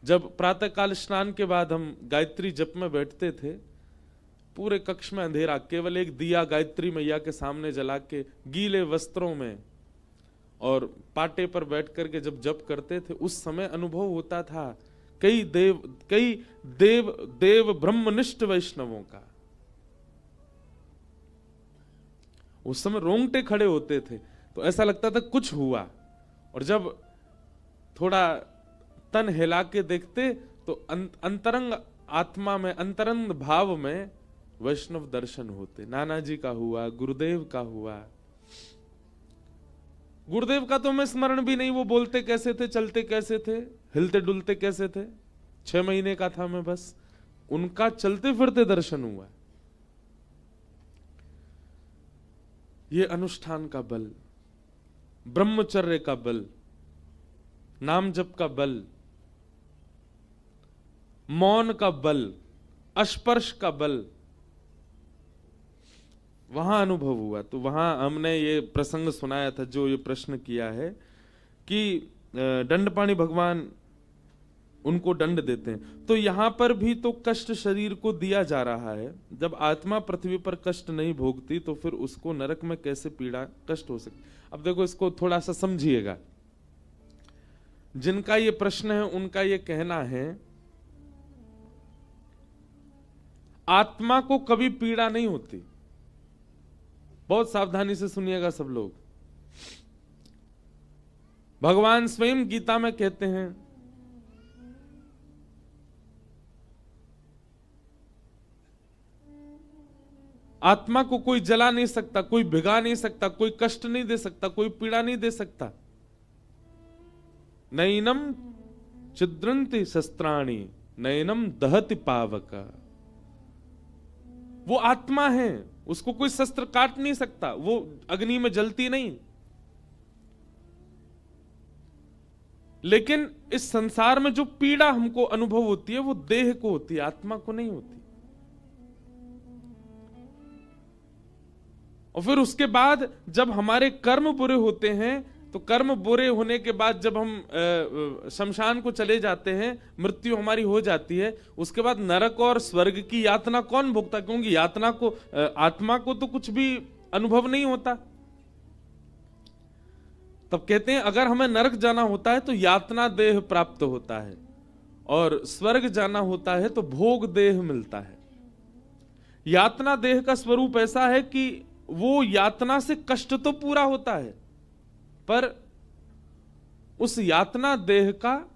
जब प्रातःकाल स्नान के बाद हम गायत्री जप में बैठते थे, पूरे कक्ष में अंधेरा, केवल एक दिया गायत्री मैया के सामने जला के गीले वस्त्रों में और पाटे पर बैठ करके जब जप करते थे, उस समय अनुभव होता था कई देव ब्रह्मनिष्ठ वैष्णवों का। उस समय रोंगटे खड़े होते थे, तो ऐसा लगता था कुछ हुआ। और जब थोड़ा तन हिला के देखते तो अंतरंग आत्मा में, अंतरंग भाव में वैष्णव दर्शन होते। नाना जी का हुआ, गुरुदेव का हुआ। गुरुदेव का तो मैं स्मरण भी नहीं, वो बोलते कैसे थे, चलते कैसे थे, हिलते डुलते कैसे थे। 6 महीने का था मैं, बस उनका चलते फिरते दर्शन हुआ। ये अनुष्ठान का बल, ब्रह्मचर्य का बल, नाम जप का बल, मौन का बल, स्पर्श का बल, वहां अनुभव हुआ। तो वहां हमने ये प्रसंग सुनाया था, जो ये प्रश्न किया है कि दंडपाणि भगवान उनको दंड देते हैं, तो यहां पर भी तो कष्ट शरीर को दिया जा रहा है। जब आत्मा पृथ्वी पर कष्ट नहीं भोगती तो फिर उसको नरक में कैसे पीड़ा कष्ट हो सकती। अब देखो, इसको थोड़ा सा समझिएगा। जिनका ये प्रश्न है उनका ये कहना है आत्मा को कभी पीड़ा नहीं होती। बहुत सावधानी से सुनिएगा सब लोग। भगवान स्वयं गीता में कहते हैं आत्मा को कोई जला नहीं सकता, कोई भिगा नहीं सकता, कोई कष्ट नहीं दे सकता, कोई पीड़ा नहीं दे सकता। नैनम छिद्रंति शस्त्राणि नैनम दहति पावक। वो आत्मा है, उसको कोई शस्त्र काट नहीं सकता, वो अग्नि में जलती नहीं। लेकिन इस संसार में जो पीड़ा हमको अनुभव होती है वो देह को होती है, आत्मा को नहीं होती। और फिर उसके बाद जब हमारे कर्म बुरे होते हैं, तो कर्म बुरे होने के बाद जब हम शमशान को चले जाते हैं, मृत्यु हमारी हो जाती है, उसके बाद नरक और स्वर्ग की यातना कौन भुगता? क्योंकि यातना को आत्मा को तो कुछ भी अनुभव नहीं होता। तब कहते हैं अगर हमें नरक जाना होता है तो यातना देह प्राप्त होता है, और स्वर्ग जाना होता है तो भोग देह मिलता है। यातना देह का स्वरूप ऐसा है कि वो यातना से कष्ट तो पूरा होता है, पर उस यातना देह का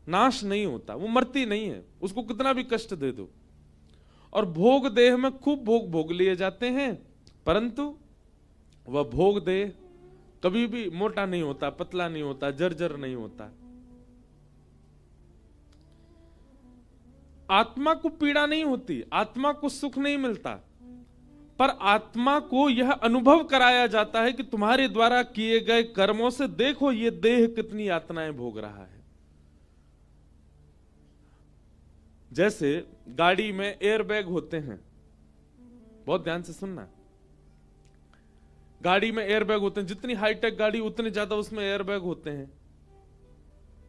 नाश नहीं होता, वो मरती नहीं है, उसको कितना भी कष्ट दे दो। और भोग देह में खूब भोग भोग लिए जाते हैं, परंतु वह भोग देह कभी भी मोटा नहीं होता, पतला नहीं होता, जर्जर नहीं होता। आत्मा को पीड़ा नहीं होती, आत्मा को सुख नहीं मिलता, पर आत्मा को यह अनुभव कराया जाता है कि तुम्हारे द्वारा किए गए कर्मों से देखो ये देह कितनी यातनाएं भोग रहा है। जैसे गाड़ी में एयरबैग होते हैं, बहुत ध्यान से सुनना। गाड़ी में एयरबैग होते हैं, जितनी हाईटेक गाड़ी उतने ज्यादा उसमें एयरबैग होते हैं।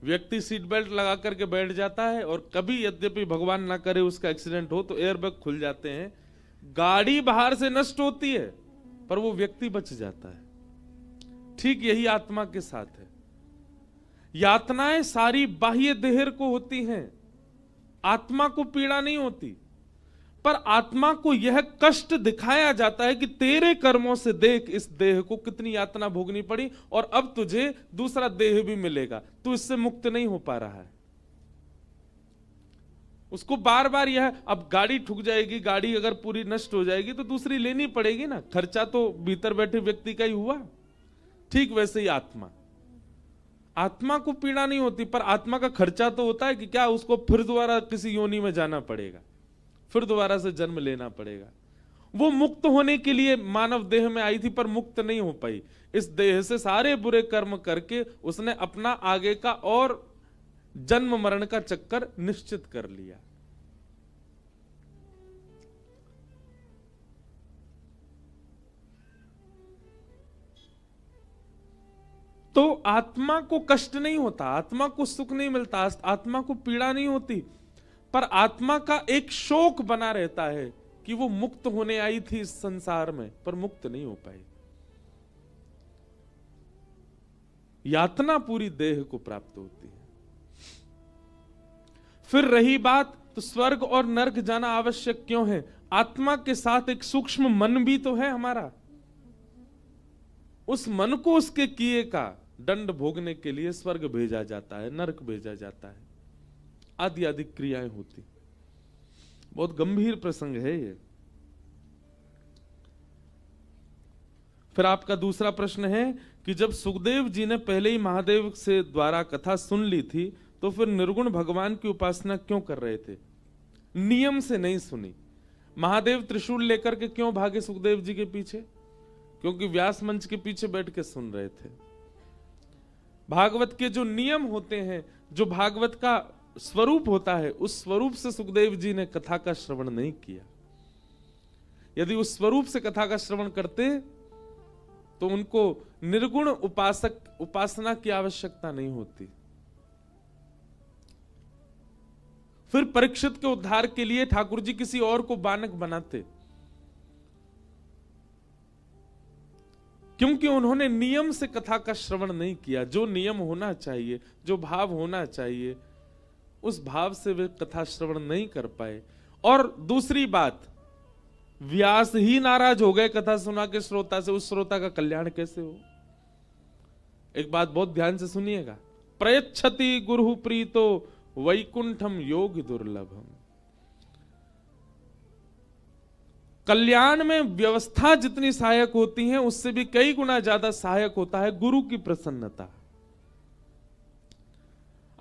व्यक्ति सीट बेल्ट लगा करके बैठ जाता है, और कभी यद्यपि भगवान ना करे उसका एक्सीडेंट हो तो एयरबैग खुल जाते हैं, गाड़ी बाहर से नष्ट होती है पर वो व्यक्ति बच जाता है। ठीक यही आत्मा के साथ है। यातनाएं सारी बाह्य देह को होती हैं, आत्मा को पीड़ा नहीं होती, पर आत्मा को यह कष्ट दिखाया जाता है कि तेरे कर्मों से देख इस देह को कितनी यातना भोगनी पड़ी, और अब तुझे दूसरा देह भी मिलेगा, तू इससे मुक्त नहीं हो पा रहा है। उसको बार बार यह, अब गाड़ी ठुक जाएगी, गाड़ी अगर पूरी नष्ट हो जाएगी तो दूसरी लेनी पड़ेगी ना, खर्चा तो भीतर बैठे व्यक्ति का ही हुआ। ठीक वैसे ही आत्मा को पीड़ा नहीं होती, पर आत्मा का खर्चा तो होता है कि क्या उसको फिर दोबारा किसी योनि में जाना पड़ेगा, फिर दोबारा से जन्म लेना पड़ेगा। वो मुक्त होने के लिए मानव देह में आई थी, पर मुक्त नहीं हो पाई। इस देह से सारे बुरे कर्म करके उसने अपना आगे का और जन्म मरण का चक्कर निश्चित कर लिया। तो आत्मा को कष्ट नहीं होता, आत्मा को सुख नहीं मिलता, आत्मा को पीड़ा नहीं होती, पर आत्मा का एक शोक बना रहता है कि वो मुक्त होने आई थी इस संसार में पर मुक्त नहीं हो पाई। यातना पूरी देह को प्राप्त होती है। फिर रही बात तो स्वर्ग और नरक जाना आवश्यक क्यों है? आत्मा के साथ एक सूक्ष्म मन भी तो है हमारा। उस मन को उसके किए का दंड भोगने के लिए स्वर्ग भेजा जाता है, नरक भेजा जाता है, आदि आदि क्रियाएं होती। बहुत गंभीर प्रसंग है ये। फिर आपका दूसरा प्रश्न है कि जब सुखदेव जी ने पहले ही महादेव से द्वारा कथा सुन ली थी तो फिर निर्गुण भगवान की उपासना क्यों कर रहे थे? नियम से नहीं सुनी। महादेव त्रिशूल लेकर के क्यों भागे सुखदेव जी के पीछे? क्योंकि व्यास मंच के पीछे बैठ के सुन रहे थे। भागवत के जो नियम होते हैं, जो भागवत का स्वरूप होता है, उस स्वरूप से सुखदेव जी ने कथा का श्रवण नहीं किया। यदि उस स्वरूप से कथा का श्रवण करते तो उनको निर्गुण उपासना की आवश्यकता नहीं होती। फिर परीक्षित के उद्धार के लिए ठाकुर जी किसी और को बानक बनाते, क्योंकि उन्होंने नियम से कथा का श्रवण नहीं किया। जो नियम होना चाहिए, जो भाव होना चाहिए, उस भाव से वे कथा श्रवण नहीं कर पाए। और दूसरी बात, व्यास ही नाराज हो गए कथा सुना के श्रोता से, उस श्रोता का कल्याण कैसे हो? एक बात बहुत ध्यान से सुनिएगा, प्रयच्छति गुरु प्रीतो वैकुंठम योग दुर्लभम। कल्याण में व्यवस्था जितनी सहायक होती है उससे भी कई गुना ज्यादा सहायक होता है गुरु की प्रसन्नता।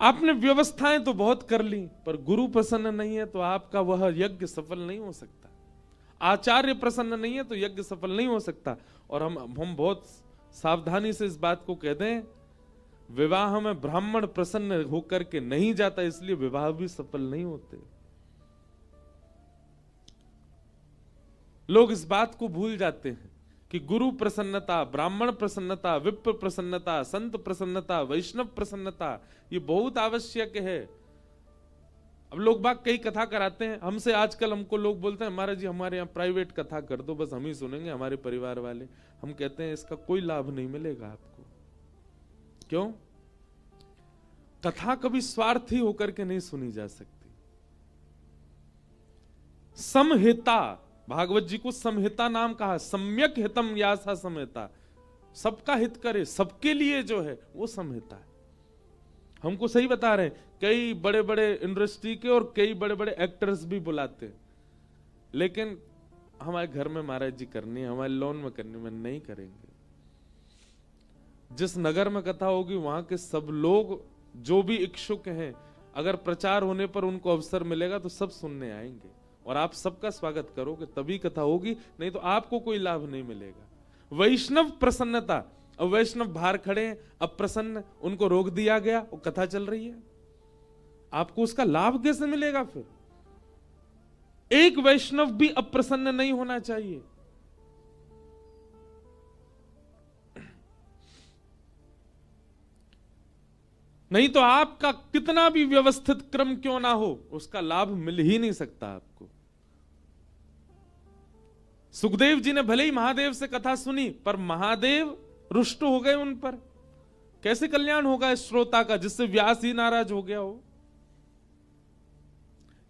आपने व्यवस्थाएं तो बहुत कर ली, पर गुरु प्रसन्न नहीं है तो आपका वह यज्ञ सफल नहीं हो सकता। आचार्य प्रसन्न नहीं है तो यज्ञ सफल नहीं हो सकता। और हम बहुत सावधानी से इस बात को कहते हैं, विवाह में ब्राह्मण प्रसन्न होकर के नहीं जाता, इसलिए विवाह भी सफल नहीं होते। लोग इस बात को भूल जाते हैं कि गुरु प्रसन्नता, ब्राह्मण प्रसन्नता, विप्र प्रसन्नता, संत प्रसन्नता, वैष्णव प्रसन्नता, ये बहुत आवश्यक है। अब लोग बाग कई कथा कराते हैं हमसे, आजकल हमको लोग बोलते हैं महाराज जी हमारे यहाँ प्राइवेट कथा कर दो, बस हम ही सुनेंगे, हमारे परिवार वाले। हम कहते हैं इसका कोई लाभ नहीं मिलेगा आपको। क्यों? कथा कभी स्वार्थी होकर के नहीं सुनी जा सकती। समहिता, भागवत जी को समहिता नाम कहा, सम्यक हितम यासा समहिता, सबका हित करे, सबके लिए जो है वो समहिता है। हमको सही बता रहे हैं, कई बड़े बड़े इंडस्ट्री के और कई बड़े बड़े एक्टर्स भी बुलाते हैं, लेकिन हमारे घर में महाराज जी करनी है, हमारे लॉन में करनी, में नहीं करेंगे। जिस नगर में कथा होगी वहां के सब लोग जो भी इच्छुक हैं, अगर प्रचार होने पर उनको अवसर मिलेगा तो सब सुनने आएंगे और आप सबका स्वागत करोगे तभी कथा होगी, नहीं तो आपको कोई लाभ नहीं मिलेगा। वैष्णव प्रसन्नता, अब वैष्णव बाहर खड़े हैं, अब प्रसन्न, उनको रोक दिया गया, वो कथा चल रही है, आपको उसका लाभ कैसे मिलेगा? फिर एक वैष्णव भी अप्रसन्न नहीं होना चाहिए। नहीं तो आपका कितना भी व्यवस्थित क्रम क्यों ना हो, उसका लाभ मिल ही नहीं सकता आपको। सुखदेव जी ने भले ही महादेव से कथा सुनी, पर महादेव रुष्ट हो गए उन पर। कैसे कल्याण होगा इस श्रोता का जिससे व्यास ही नाराज हो गया हो?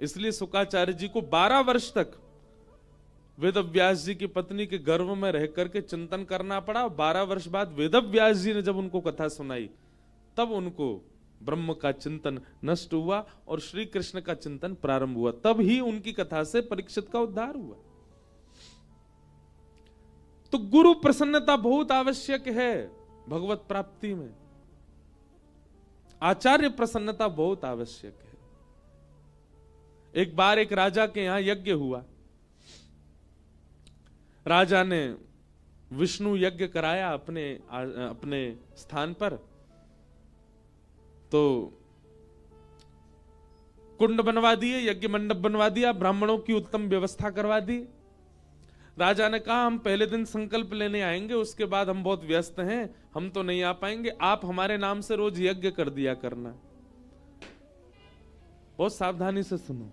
इसलिए शुकाचार्य जी को 12 वर्ष तक वेदव्यास जी की पत्नी के गर्भ में रह करके चिंतन करना पड़ा। 12 वर्ष बाद वेदव्यास जी ने जब उनको कथा सुनाई, तब उनको ब्रह्म का चिंतन नष्ट हुआ और श्री कृष्ण का चिंतन प्रारंभ हुआ। तब ही उनकी कथा से परीक्षित का उद्धार हुआ। तो गुरु प्रसन्नता बहुत आवश्यक है भगवत प्राप्ति में। आचार्य प्रसन्नता बहुत आवश्यक है। एक बार एक राजा के यहां यज्ञ हुआ। राजा ने विष्णु यज्ञ कराया अपने स्थान पर। तो कुंड बनवा दिए, यज्ञ मंडप बनवा दिया, ब्राह्मणों की उत्तम व्यवस्था करवा दी। राजा ने कहा हम पहले दिन संकल्प लेने आएंगे, उसके बाद हम बहुत व्यस्त हैं, हम तो नहीं आ पाएंगे, आप हमारे नाम से रोज यज्ञ कर दिया करना। बहुत सावधानी से सुनो,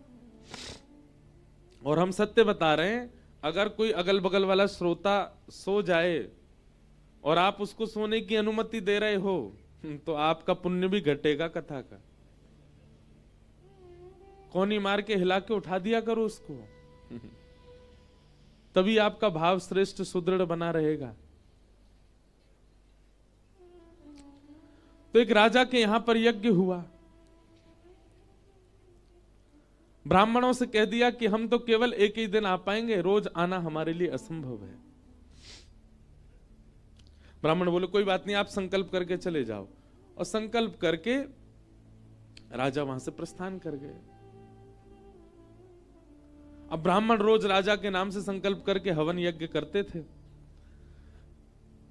और हम सत्य बता रहे हैं। अगर कोई अगल बगल वाला श्रोता सो जाए और आप उसको सोने की अनुमति दे रहे हो तो आपका पुण्य भी घटेगा कथा का। कोनी मार के हिला के उठा दिया करो उसको तभी आपका भाव श्रेष्ठ सुदृढ़ बना रहेगा। तो एक राजा के यहां पर यज्ञ हुआ, ब्राह्मणों से कह दिया कि हम तो केवल एक ही दिन आ पाएंगे, रोज आना हमारे लिए असंभव है। ब्राह्मण बोले कोई बात नहीं, आप संकल्प करके चले जाओ। और संकल्प करके राजा वहां से प्रस्थान कर गए। अब ब्राह्मण रोज राजा के नाम से संकल्प करके हवन यज्ञ करते थे।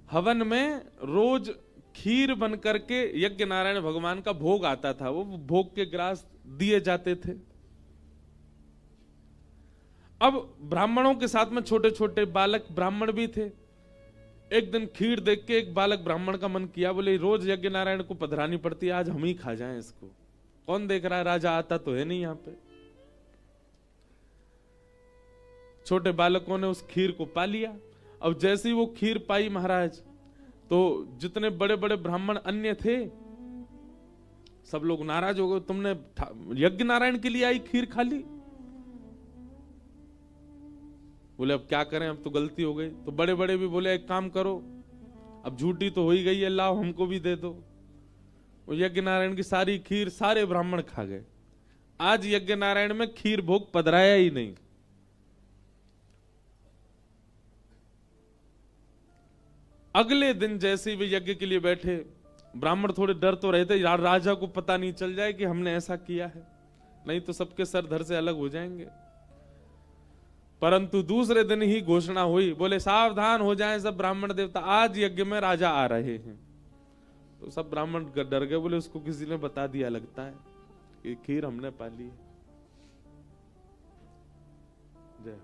हवन में रोज खीर बन करके यज्ञ नारायण भगवान का भोग आता था, वो भोग के ग्रास दिए जाते थे। अब ब्राह्मणों के साथ में छोटे छोटे बालक ब्राह्मण भी थे। एक दिन खीर देख के एक बालक ब्राह्मण का मन किया, बोले रोज यज्ञ नारायण को पधरानी पड़ती है, आज हम ही खा जाएं इसको, कौन देख रहा है, राजा आता तो है नहीं यहां पे। छोटे बालकों ने उस खीर को पा लिया। अब जैसे ही वो खीर पाई महाराज, तो जितने बड़े बड़े ब्राह्मण अन्य थे सब लोग नाराज हो गए, तुमने यज्ञ नारायण के लिए आई खीर खा ली। बोले अब क्या करें, अब तो गलती हो गई। तो बड़े बड़े भी बोले एक काम करो, अब झूठी तो हो ही गई है, लाओ हमको भी दे दो। वो यज्ञ नारायण की सारी खीर सारे ब्राह्मण खा गए। आज यज्ञ नारायण में खीर भोग पधराया ही नहीं। अगले दिन जैसे वे यज्ञ के लिए बैठे, ब्राह्मण थोड़े डर तो रहे थे, यार राजा को पता नहीं चल जाए कि हमने ऐसा किया है, नहीं तो सबके सर धर से अलग हो जाएंगे। परंतु दूसरे दिन ही घोषणा हुई, बोले सावधान हो जाएं सब ब्राह्मण देवता, आज यज्ञ में राजा आ रहे हैं। तो सब ब्राह्मण डर गए, बोले उसको किसी ने बता दिया लगता है कि खीर हमने पा ली। जय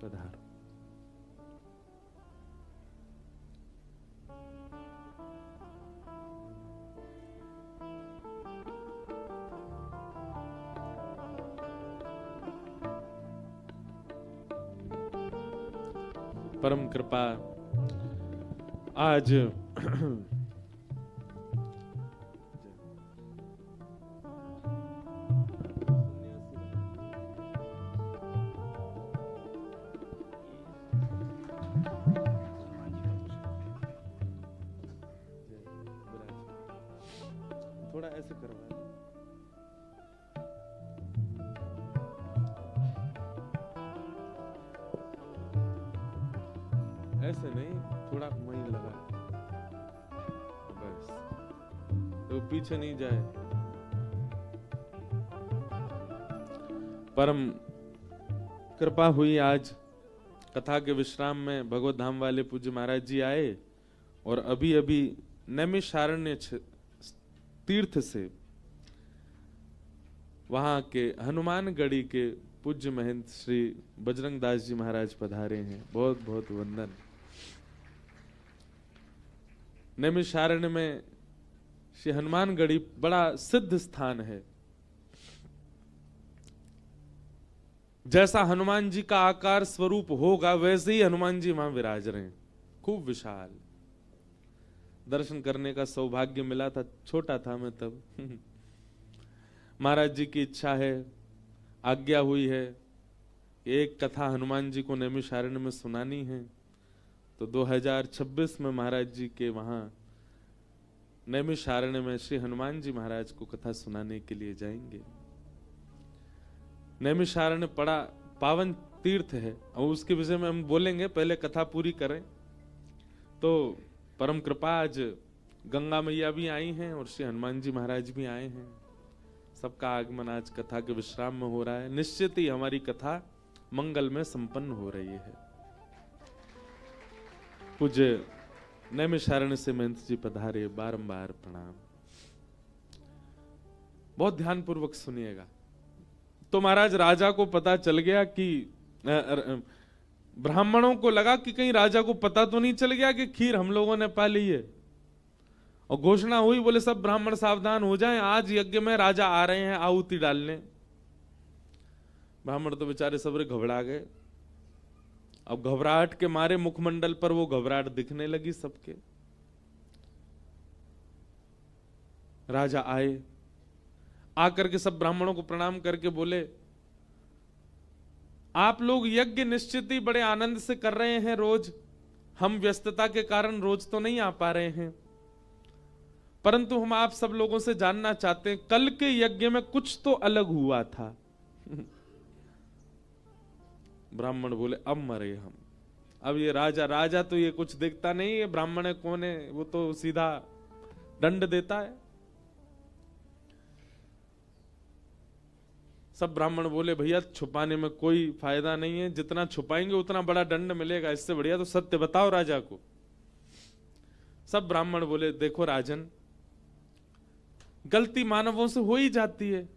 पधार। परम कृपा आज थोड़ा ऐसे करवा, ऐसे नहीं, थोड़ा वहीं लगा बस, तो पीछे नहीं जाए। परम कृपा हुई, आज कथा के विश्राम में भगवत धाम वाले पूज्य महाराज जी आए और अभी अभी नैमिषारण्य तीर्थ से वहां के हनुमानगढ़ी के पूज्य महंत श्री बजरंग दास जी महाराज पधारे हैं। बहुत बहुत वंदन। नैमिषारण्य में श्री हनुमानगढ़ी बड़ा सिद्ध स्थान है। जैसा हनुमान जी का आकार स्वरूप होगा वैसे ही हनुमान जी वहां विराज रहे हैं, खूब विशाल। दर्शन करने का सौभाग्य मिला था, छोटा था मैं तब महाराज जी की इच्छा है, आज्ञा हुई है, एक कथा हनुमान जी को नैमिषारण्य में सुनानी है। तो 2026 में महाराज जी के वहां नैमिषारण्य में श्री हनुमान जी महाराज को कथा सुनाने के लिए जाएंगे। नैमिषारण्य बड़ा पावन तीर्थ है और उसके विषय में हम बोलेंगे, पहले कथा पूरी करें। तो परम कृपा आज गंगा मैया भी आई हैं और श्री हनुमान जी महाराज भी आए हैं। सबका आगमन आज कथा के विश्राम में हो रहा है। निश्चित ही हमारी कथा मंगल में संपन्न हो रही है। पूज्य नैमिषारण्य से महंत जी पधारे, बारंबार प्रणाम। बहुत ध्यान पूर्वक सुनिएगा। तो महाराज राजा को पता चल गया कि ब्राह्मणों को लगा कि कहीं राजा को पता तो नहीं चल गया कि खीर हम लोगों ने पा ली है। और घोषणा हुई, बोले सब ब्राह्मण सावधान हो जाएं, आज यज्ञ में राजा आ रहे हैं आहुति डालने। ब्राह्मण तो बेचारे सबरे घबरा गए। अब घबराहट के मारे मुखमंडल पर वो घबराहट दिखने लगी सबके। राजा आए, आकर के सब ब्राह्मणों को प्रणाम करके बोले, आप लोग यज्ञ निश्चित ही बड़े आनंद से कर रहे हैं रोज, हम व्यस्तता के कारण रोज तो नहीं आ पा रहे हैं, परंतु हम आप सब लोगों से जानना चाहते हैं कल के यज्ञ में कुछ तो अलग हुआ था। ब्राह्मण बोले, अब मरे हम। अब ये राजा तो ये कुछ देखता नहीं है, ब्राह्मण है कौन है, वो तो सीधा दंड देता है। सब ब्राह्मण बोले, भैया छुपाने में कोई फायदा नहीं है, जितना छुपाएंगे उतना बड़ा दंड मिलेगा, इससे बढ़िया तो सत्य बताओ राजा को। सब ब्राह्मण बोले, देखो राजन, गलती मानवों से हो ही जाती है।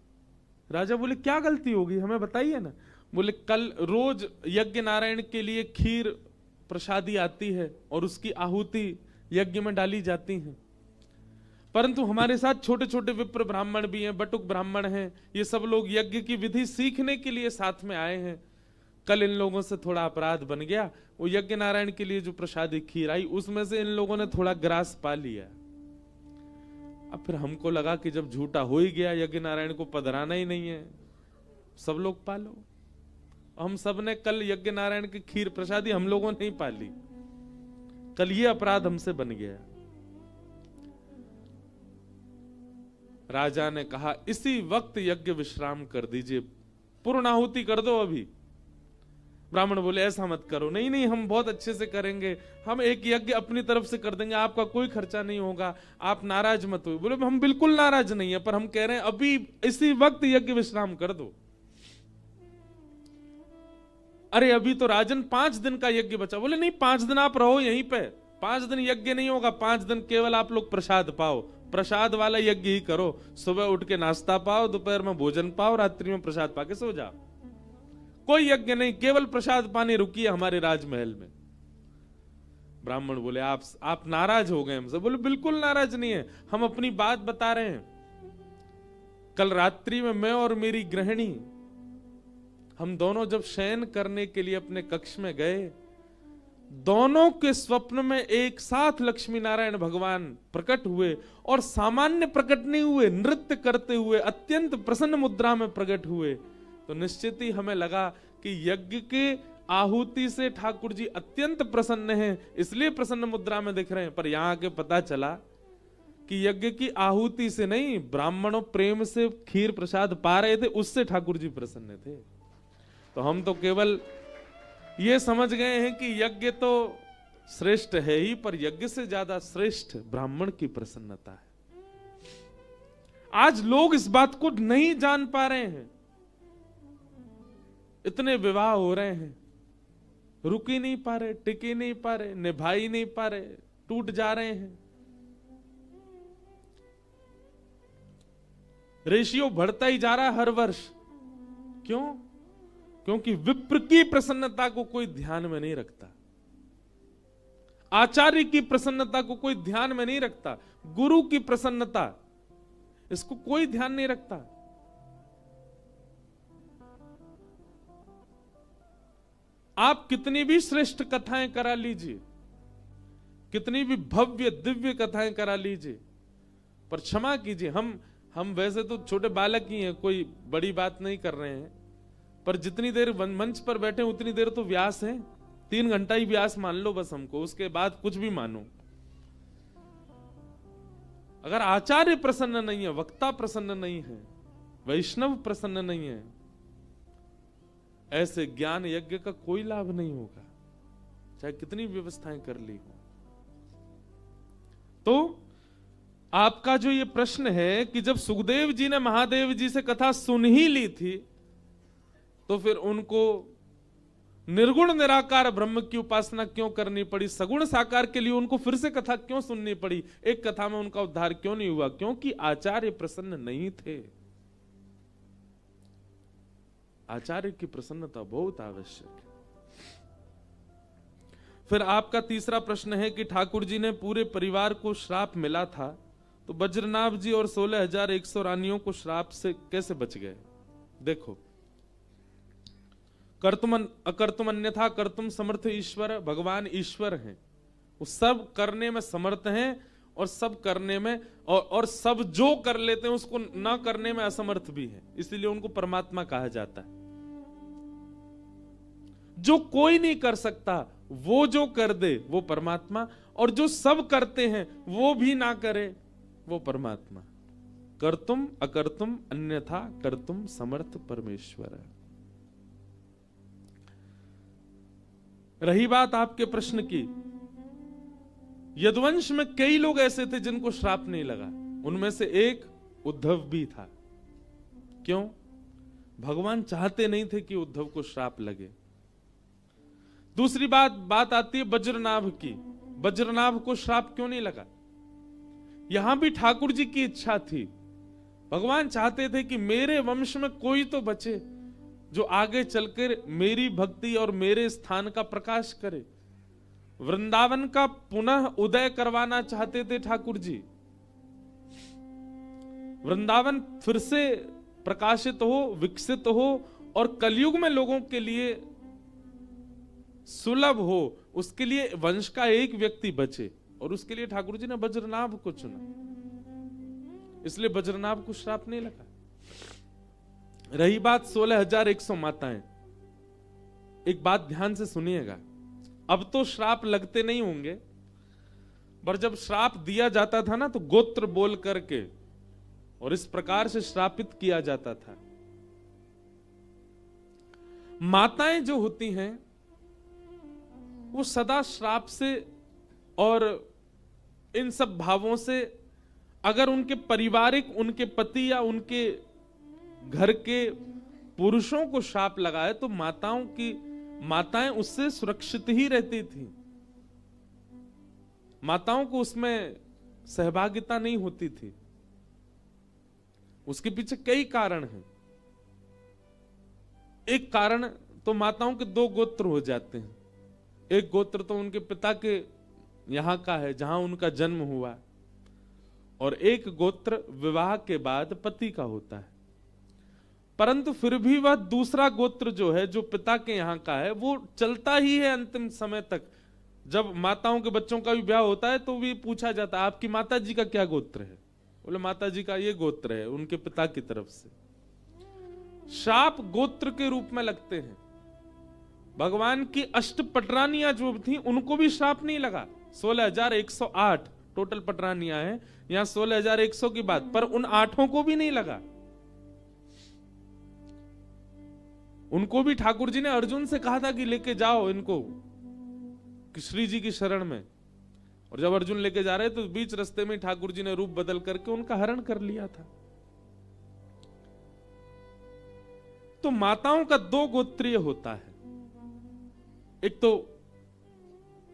राजा बोले, क्या गलती होगी, हमें बताइए ना। बोले, कल रोज यज्ञ नारायण के लिए खीर प्रसादी आती है और उसकी आहुति यज्ञ में डाली जाती है, परंतु हमारे साथ छोटे छोटे विप्र ब्राह्मण भी हैं, बटुक ब्राह्मण हैं, ये सब लोग यज्ञ की विधि सीखने के लिए साथ में आए हैं। कल इन लोगों से थोड़ा अपराध बन गया, वो यज्ञ नारायण के लिए जो प्रसादी खीर आई उसमें से इन लोगों ने थोड़ा ग्रास पा लिया। अब फिर हमको लगा कि जब झूठा हो ही गया, यज्ञ नारायण को पधराना ही नहीं है, सब लोग पालो। हम सब ने कल यज्ञ नारायण की खीर प्रसादी हम लोगों ने ही पाली, कल ये अपराध हमसे बन गया। राजा ने कहा, इसी वक्त यज्ञ विश्राम कर दीजिए, पूर्णाहुति कर दो अभी। ब्राह्मण बोले, ऐसा मत करो। नहीं नहीं, हम बहुत अच्छे से करेंगे, हम एक यज्ञ अपनी तरफ से कर देंगे, आपका कोई खर्चा नहीं होगा, आप नाराज मत हो। बोले, हम बिल्कुल नाराज नहीं है, पर हम कह रहे हैं अभी इसी वक्त यज्ञ विश्राम कर दो। अरे अभी तो राजन 5 दिन का यज्ञ बचा। बोले, नहीं 5 दिन आप रहो यहीं पे, 5 दिन यज्ञ नहीं होगा, 5 दिन केवल आप लोग प्रसाद पाओ, प्रसाद वाला यज्ञ ही करो। सुबह उठ के नाश्ता पाओ, दोपहर में भोजन पाओ, रात्रि में प्रसाद पाके सो जाओ। कोई यज्ञ नहीं, केवल प्रसाद पाने रुकिए हमारे राजमहल में। ब्राह्मण बोले, आप नाराज हो गए हमसे। बोले, बिल्कुल नाराज नहीं है, हम अपनी बात बता रहे हैं। कल रात्रि में मैं और मेरी गृहिणी, हम दोनों जब शयन करने के लिए अपने कक्ष में गए, दोनों के स्वप्न में एक साथ लक्ष्मी नारायण भगवान प्रकट हुए, और सामान्य प्रकट नहीं हुए, नृत्य करते हुए अत्यंत प्रसन्न मुद्रा में प्रकट हुए। तो निश्चित ही हमें लगा कि यज्ञ के आहुति से ठाकुर जी अत्यंत प्रसन्न हैं, इसलिए प्रसन्न मुद्रा में दिख रहे हैं। पर यहां आके पता चला कि यज्ञ की आहुति से नहीं, ब्राह्मणों प्रेम से खीर प्रसाद पा रहे थे, उससे ठाकुर जी प्रसन्न थे। तो हम तो केवल ये समझ गए हैं कि यज्ञ तो श्रेष्ठ है ही, पर यज्ञ से ज्यादा श्रेष्ठ ब्राह्मण की प्रसन्नता है। आज लोग इस बात को नहीं जान पा रहे हैं। इतने विवाह हो रहे हैं, रुक ही नहीं पा रहे, टिक ही नहीं पा रहे, निभा ही नहीं पा रहे, टूट जा रहे हैं। रेशियो बढ़ता ही जा रहा है हर वर्ष। क्यों? क्योंकि विप्र की प्रसन्नता को कोई ध्यान में नहीं रखता, आचार्य की प्रसन्नता को कोई ध्यान में नहीं रखता, गुरु की प्रसन्नता, इसको कोई ध्यान नहीं रखता। आप कितनी भी श्रेष्ठ कथाएं करा लीजिए, कितनी भी भव्य दिव्य कथाएं करा लीजिए, पर क्षमा कीजिए, हम वैसे तो छोटे बालक ही हैं, कोई बड़ी बात नहीं कर रहे हैं, पर जितनी देर मंच पर बैठे उतनी देर तो व्यास है। 3 घंटा ही व्यास मान लो बस हमको, उसके बाद कुछ भी मानो। अगर आचार्य प्रसन्न नहीं है, वक्ता प्रसन्न नहीं है, वैष्णव प्रसन्न नहीं है, ऐसे ज्ञान यज्ञ का कोई लाभ नहीं होगा, चाहे कितनी व्यवस्थाएं कर ली हो। तो आपका जो ये प्रश्न है कि जब सुखदेव जी ने महादेव जी से कथा सुन ही ली थी, तो फिर उनको निर्गुण निराकार ब्रह्म की उपासना क्यों करनी पड़ी, सगुण साकार के लिए उनको फिर से कथा क्यों सुननी पड़ी, एक कथा में उनका उद्धार क्यों नहीं हुआ? क्योंकि आचार्य प्रसन्न नहीं थे। आचार्य की प्रसन्नता बहुत आवश्यक है। फिर आपका तीसरा प्रश्न है कि ठाकुर जी ने पूरे परिवार को श्राप मिला था, तो बज्रनाभ जी और 16,100 रानियों को श्राप से कैसे बच गए? देखो, कर्तुम अकर्तुम अन्यथा कर्तुम समर्थ ईश्वर, भगवान ईश्वर हैं, वो सब करने में समर्थ हैं और सब करने में और सब जो कर लेते हैं उसको ना करने में असमर्थ भी है, इसलिए उनको परमात्मा कहा जाता है। जो कोई नहीं कर सकता वो जो कर दे वो परमात्मा, और जो सब करते हैं वो भी ना करे वो परमात्मा। कर्तुम अकर्तुम अन्यथा कर्तुम समर्थ परमेश्वर। रही बात आपके प्रश्न की, यदुवंश में कई लोग ऐसे थे जिनको श्राप नहीं लगा, उनमें से एक उद्धव भी था। क्यों? भगवान चाहते नहीं थे कि उद्धव को श्राप लगे। दूसरी बात आती है वज्रनाभ की। वज्रनाभ को श्राप क्यों नहीं लगा? यहां भी ठाकुर जी की इच्छा थी। भगवान चाहते थे कि मेरे वंश में कोई तो बचे जो आगे चलकर मेरी भक्ति और मेरे स्थान का प्रकाश करे। वृंदावन का पुनः उदय करवाना चाहते थे ठाकुर जी। वृंदावन फिर से प्रकाशित हो, विकसित हो और कलयुग में लोगों के लिए सुलभ हो, उसके लिए वंश का एक व्यक्ति बचे, और उसके लिए ठाकुर जी ने वज्रनाभ को चुना। इसलिए वज्रनाभ को श्राप नहीं लगा। रही बात 16,100 माताएं, एक बात ध्यान से सुनिएगा। अब तो श्राप लगते नहीं होंगे, पर जब श्राप दिया जाता था ना तो गोत्र बोल करके और इस प्रकार से श्रापित किया जाता था। माताएं जो होती हैं वो सदा श्राप से और इन सब भावों से, अगर उनके पारिवारिक, उनके पति या उनके घर के पुरुषों को श्राप लगाए तो माताएं उससे सुरक्षित ही रहती थी। माताओं को उसमें सहभागिता नहीं होती थी। उसके पीछे कई कारण हैं। एक कारण तो माताओं के दो गोत्र हो जाते हैं। एक गोत्र तो उनके पिता के यहां का है जहां उनका जन्म हुआ, और एक गोत्र विवाह के बाद पति का होता है। परंतु फिर भी वह दूसरा गोत्र जो है, जो पिता के यहां का है, वो चलता ही है अंतिम समय तक। जब माताओं के बच्चों का भी ब्याह होता है तो भी पूछा जाता है आपकी माता जी का क्या गोत्र है? बोले माता जी का ये गोत्र है, उनके पिता की तरफ से। श्राप गोत्र के रूप में लगते हैं। भगवान की अष्ट पटरानियां जो थी उनको भी श्राप नहीं लगा। 16,108 टोटल पटरानियां हैं, यहां 16,100 की बात, पर उन 8 को भी नहीं लगा। उनको भी ठाकुर जी ने अर्जुन से कहा था कि लेके जाओ इनको श्री जी की शरण में, और जब अर्जुन लेके जा रहे तो बीच रास्ते में ठाकुर जी ने रूप बदल करके उनका हरण कर लिया था। तो माताओं का दो गोत्रीय होता है, एक तो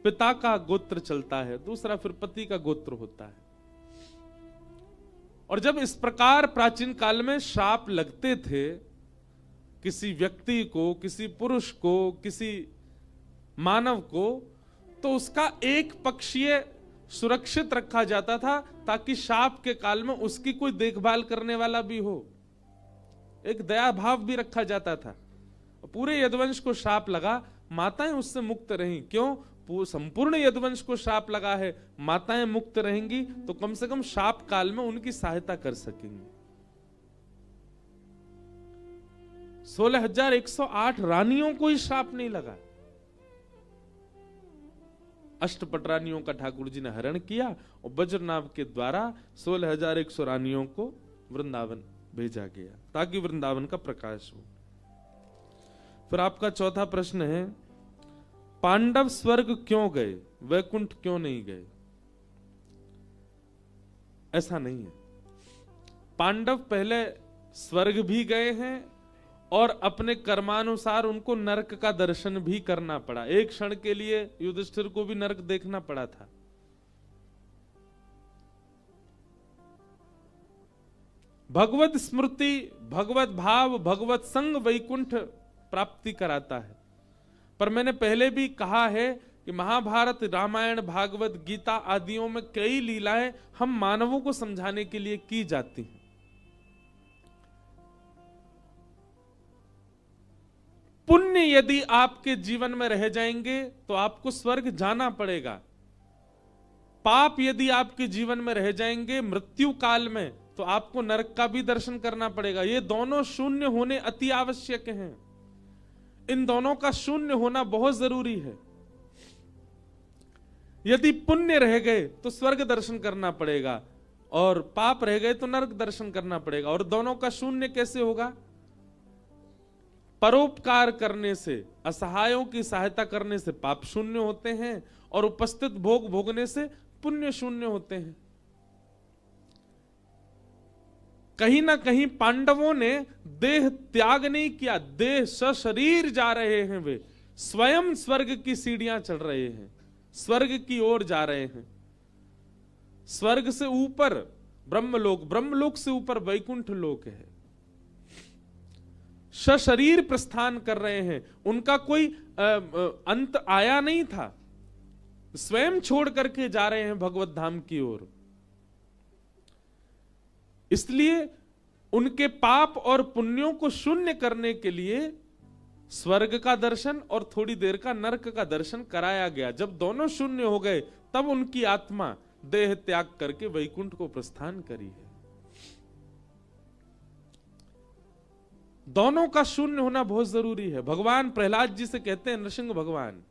पिता का गोत्र चलता है, दूसरा फिर पति का गोत्र होता है। और जब इस प्रकार प्राचीन काल में श्राप लगते थे किसी व्यक्ति को, किसी पुरुष को, किसी मानव को, तो उसका एक पक्षीय सुरक्षित रखा जाता था ताकि श्राप के काल में उसकी कोई देखभाल करने वाला भी हो। एक दया भाव भी रखा जाता था। पूरे यदुवंश को श्राप लगा, माताएं उससे मुक्त रहीं। क्यों? संपूर्ण यदुवंश को श्राप लगा है, माताएं मुक्त रहेंगी तो कम से कम श्राप काल में उनकी सहायता कर सकेंगी। 16,108 रानियों को ही श्राप नहीं लगा। अष्टपट रानियों का ठाकुर जी ने हरण किया और वज्रनाभ के द्वारा 16,100 रानियों को वृंदावन भेजा गया ताकि वृंदावन का प्रकाश हो। फिर आपका चौथा प्रश्न है, पांडव स्वर्ग क्यों गए, वैकुंठ क्यों नहीं गए? ऐसा नहीं है। पांडव पहले स्वर्ग भी गए हैं और अपने कर्मानुसार उनको नरक का दर्शन भी करना पड़ा। एक क्षण के लिए युधिष्ठिर को भी नरक देखना पड़ा था। भगवत स्मृति, भगवत भाव, भगवत संग वैकुंठ प्राप्ति कराता है। पर मैंने पहले भी कहा है कि महाभारत, रामायण, भागवत, गीता आदियों में कई लीलाएं हम मानवों को समझाने के लिए की जाती हैं। पुण्य यदि आपके जीवन में रह जाएंगे तो आपको स्वर्ग जाना पड़ेगा। पाप यदि आपके जीवन में रह जाएंगे मृत्यु काल में तो आपको नरक का भी दर्शन करना पड़ेगा। ये दोनों शून्य होने अति आवश्यक हैं। इन दोनों का शून्य होना बहुत जरूरी है। यदि पुण्य रह गए तो स्वर्ग दर्शन करना पड़ेगा और पाप रह गए तो नरक दर्शन करना पड़ेगा। और दोनों का शून्य कैसे होगा? परोपकार करने से, असहायों की सहायता करने से पाप शून्य होते हैं और उपस्थित भोग भोगने से पुण्य शून्य होते हैं। कहीं ना कहीं पांडवों ने देह त्याग नहीं किया, देह सशरीर जा रहे हैं, वे स्वयं स्वर्ग की सीढ़ियां चढ़ रहे हैं, स्वर्ग की ओर जा रहे हैं। स्वर्ग से ऊपर ब्रह्मलोक, ब्रह्मलोक से ऊपर वैकुंठ लोक है। सशरीर प्रस्थान कर रहे हैं, उनका कोई अंत आया नहीं था, स्वयं छोड़ करके जा रहे हैं भगवत धाम की ओर। इसलिए उनके पाप और पुण्यों को शून्य करने के लिए स्वर्ग का दर्शन और थोड़ी देर का नरक का दर्शन कराया गया। जब दोनों शून्य हो गए तब उनकी आत्मा देह त्याग करके वैकुंठ को प्रस्थान करी है। दोनों का शून्य होना बहुत जरूरी है। भगवान प्रहलाद जी से कहते हैं, नृसिंह भगवान,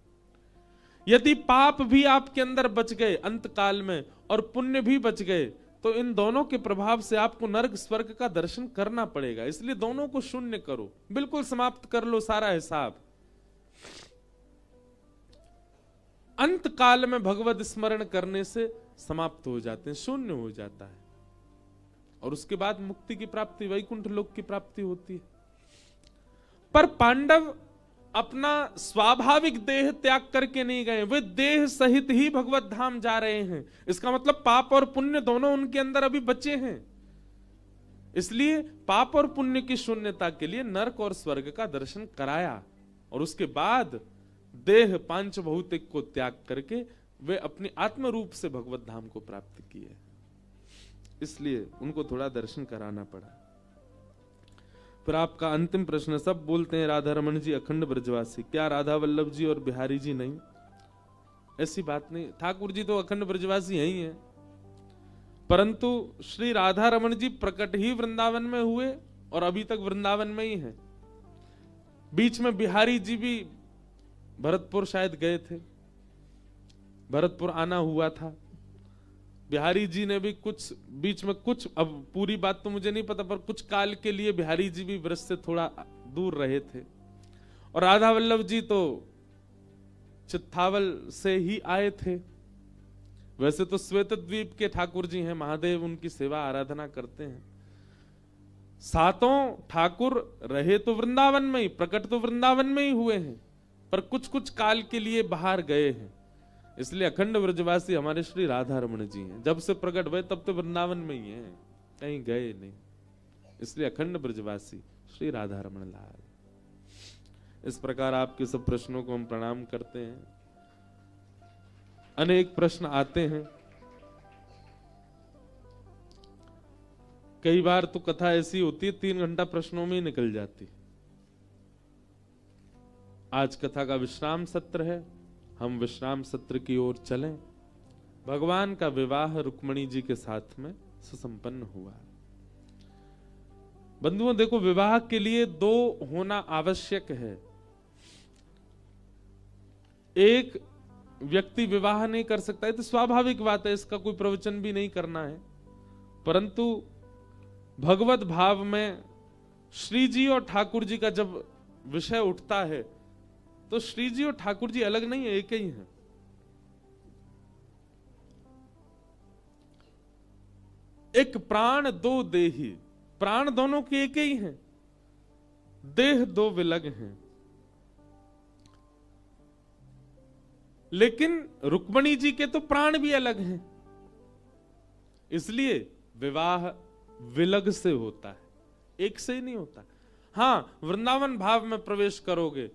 यदि पाप भी आपके अंदर बच गए अंत काल में और पुण्य भी बच गए तो इन दोनों के प्रभाव से आपको नरक स्वर्ग का दर्शन करना पड़ेगा। इसलिए दोनों को शून्य करो, बिल्कुल समाप्त कर लो सारा हिसाब। अंत काल में भगवत स्मरण करने से समाप्त हो जाते हैं, शून्य हो जाता है और उसके बाद मुक्ति की प्राप्ति, वैकुंठ लोक की प्राप्ति होती है। पर पांडव अपना स्वाभाविक देह त्याग करके नहीं गए, वे देह सहित ही भगवत धाम जा रहे हैं। इसका मतलब पाप और पुण्य दोनों उनके अंदर अभी बचे हैं। इसलिए पाप और पुण्य की शून्यता के लिए नरक और स्वर्ग का दर्शन कराया और उसके बाद देह पांच भौतिक को त्याग करके वे अपनी आत्म रूप से भगवत धाम को प्राप्त किए। इसलिए उनको थोड़ा दर्शन कराना पड़ा। फिर आपका अंतिम प्रश्न, सब बोलते हैं राधा रमन जी अखंड ब्रजवासी, क्या राधा वल्लभ जी और बिहारी जी नहीं? ऐसी बात नहीं, ठाकुर जी तो अखंड ब्रजवासी ही हैं, परंतु श्री राधा रमन जी प्रकट ही वृंदावन में हुए और अभी तक वृंदावन में ही हैं। बीच में बिहारी जी भी भरतपुर शायद गए थे, भरतपुर आना हुआ था। बिहारी जी ने भी कुछ बीच में कुछ, अब पूरी बात तो मुझे नहीं पता, पर कुछ काल के लिए बिहारी जी भी ब्रज से थोड़ा दूर रहे थे। और राधा वल्लभ जी तो चित्तावल से ही आए थे। वैसे तो श्वेत द्वीप के ठाकुर जी हैं, महादेव उनकी सेवा आराधना करते हैं। सातों ठाकुर रहे तो वृंदावन में ही, प्रकट तो वृंदावन में ही हुए हैं, पर कुछ कुछ काल के लिए बाहर गए हैं। इसलिए अखंड ब्रजवासी हमारे श्री राधा रमन जी हैं। जब से प्रकट हुए तब तो वृंदावन में ही हैं, कहीं गए नहीं। इसलिए अखंड ब्रजवासी श्री राधा रमन लाल। इस प्रकार आपके सब प्रश्नों को हम प्रणाम करते हैं। अनेक प्रश्न आते हैं, कई बार तो कथा ऐसी होती है 3 घंटा प्रश्नों में ही निकल जाती। आज कथा का विश्राम सत्र है, हम विश्राम सत्र की ओर चलें। भगवान का विवाह रुक्मणी जी के साथ में सुसंपन्न हुआ। बंधुओं देखो, विवाह के लिए 2 होना आवश्यक है। एक व्यक्ति विवाह नहीं कर सकता, ये तो स्वाभाविक बात है, इसका कोई प्रवचन भी नहीं करना है। परंतु भगवत भाव में श्री जी और ठाकुर जी का जब विषय उठता है तो श्री जी और ठाकुर जी अलग नहीं है, एक ही हैं। एक प्राण 2 देही, प्राण दोनों के एक ही हैं, देह 2 विलग हैं। लेकिन रुक्मणी जी के तो प्राण भी अलग हैं। इसलिए विवाह विलग से होता है, एक से ही नहीं होता। हाँ, वृंदावन भाव में प्रवेश करोगे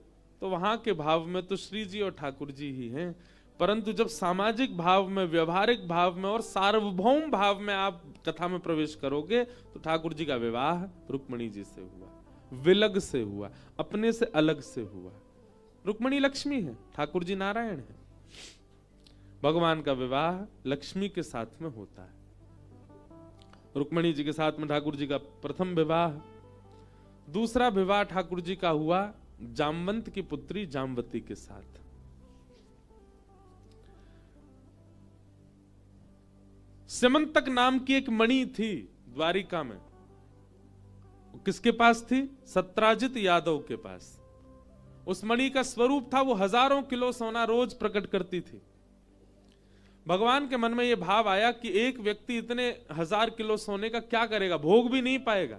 तो वहां के भाव में तो श्री जी और ठाकुर जी ही हैं, परंतु जब सामाजिक भाव में, व्यवहारिक भाव में और सार्वभौम भाव में आप कथा में प्रवेश करोगे तो ठाकुर जी का विवाह रुक्मिणी जी से हुआ, विलग से हुआ, अपने से अलग से हुआ। रुक्मिणी लक्ष्मी है, ठाकुर जी नारायण है। भगवान का विवाह लक्ष्मी के साथ में होता है। रुक्मिणी जी के साथ में ठाकुर जी का प्रथम विवाह। दूसरा विवाह ठाकुर जी का हुआ जामवंत की पुत्री जामवती के साथ। स्यमंतक नाम की एक मणि थी द्वारिका में, किसके पास थी? सत्राजित यादव के पास। उस मणि का स्वरूप था, वो हजारों किलो सोना रोज प्रकट करती थी। भगवान के मन में यह भाव आया कि एक व्यक्ति इतने 1000 किलो सोने का क्या करेगा, भोग भी नहीं पाएगा।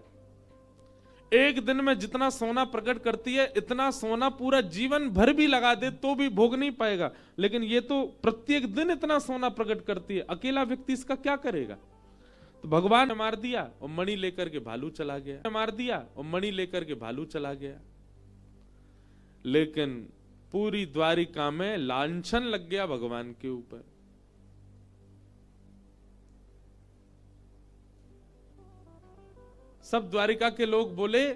एक दिन में जितना सोना प्रकट करती है, इतना सोना पूरा जीवन भर भी लगा दे तो भी भोग नहीं पाएगा, लेकिन ये तो प्रत्येक दिन इतना सोना प्रकट करती है, अकेला व्यक्ति इसका क्या करेगा? तो भगवान ने मार दिया और मणि लेकर के भालू चला गया, मार दिया और मणि लेकर के भालू चला गया। लेकिन पूरी द्वारिका में लांछन लग गया भगवान के ऊपर। सब द्वारिका के लोग बोले,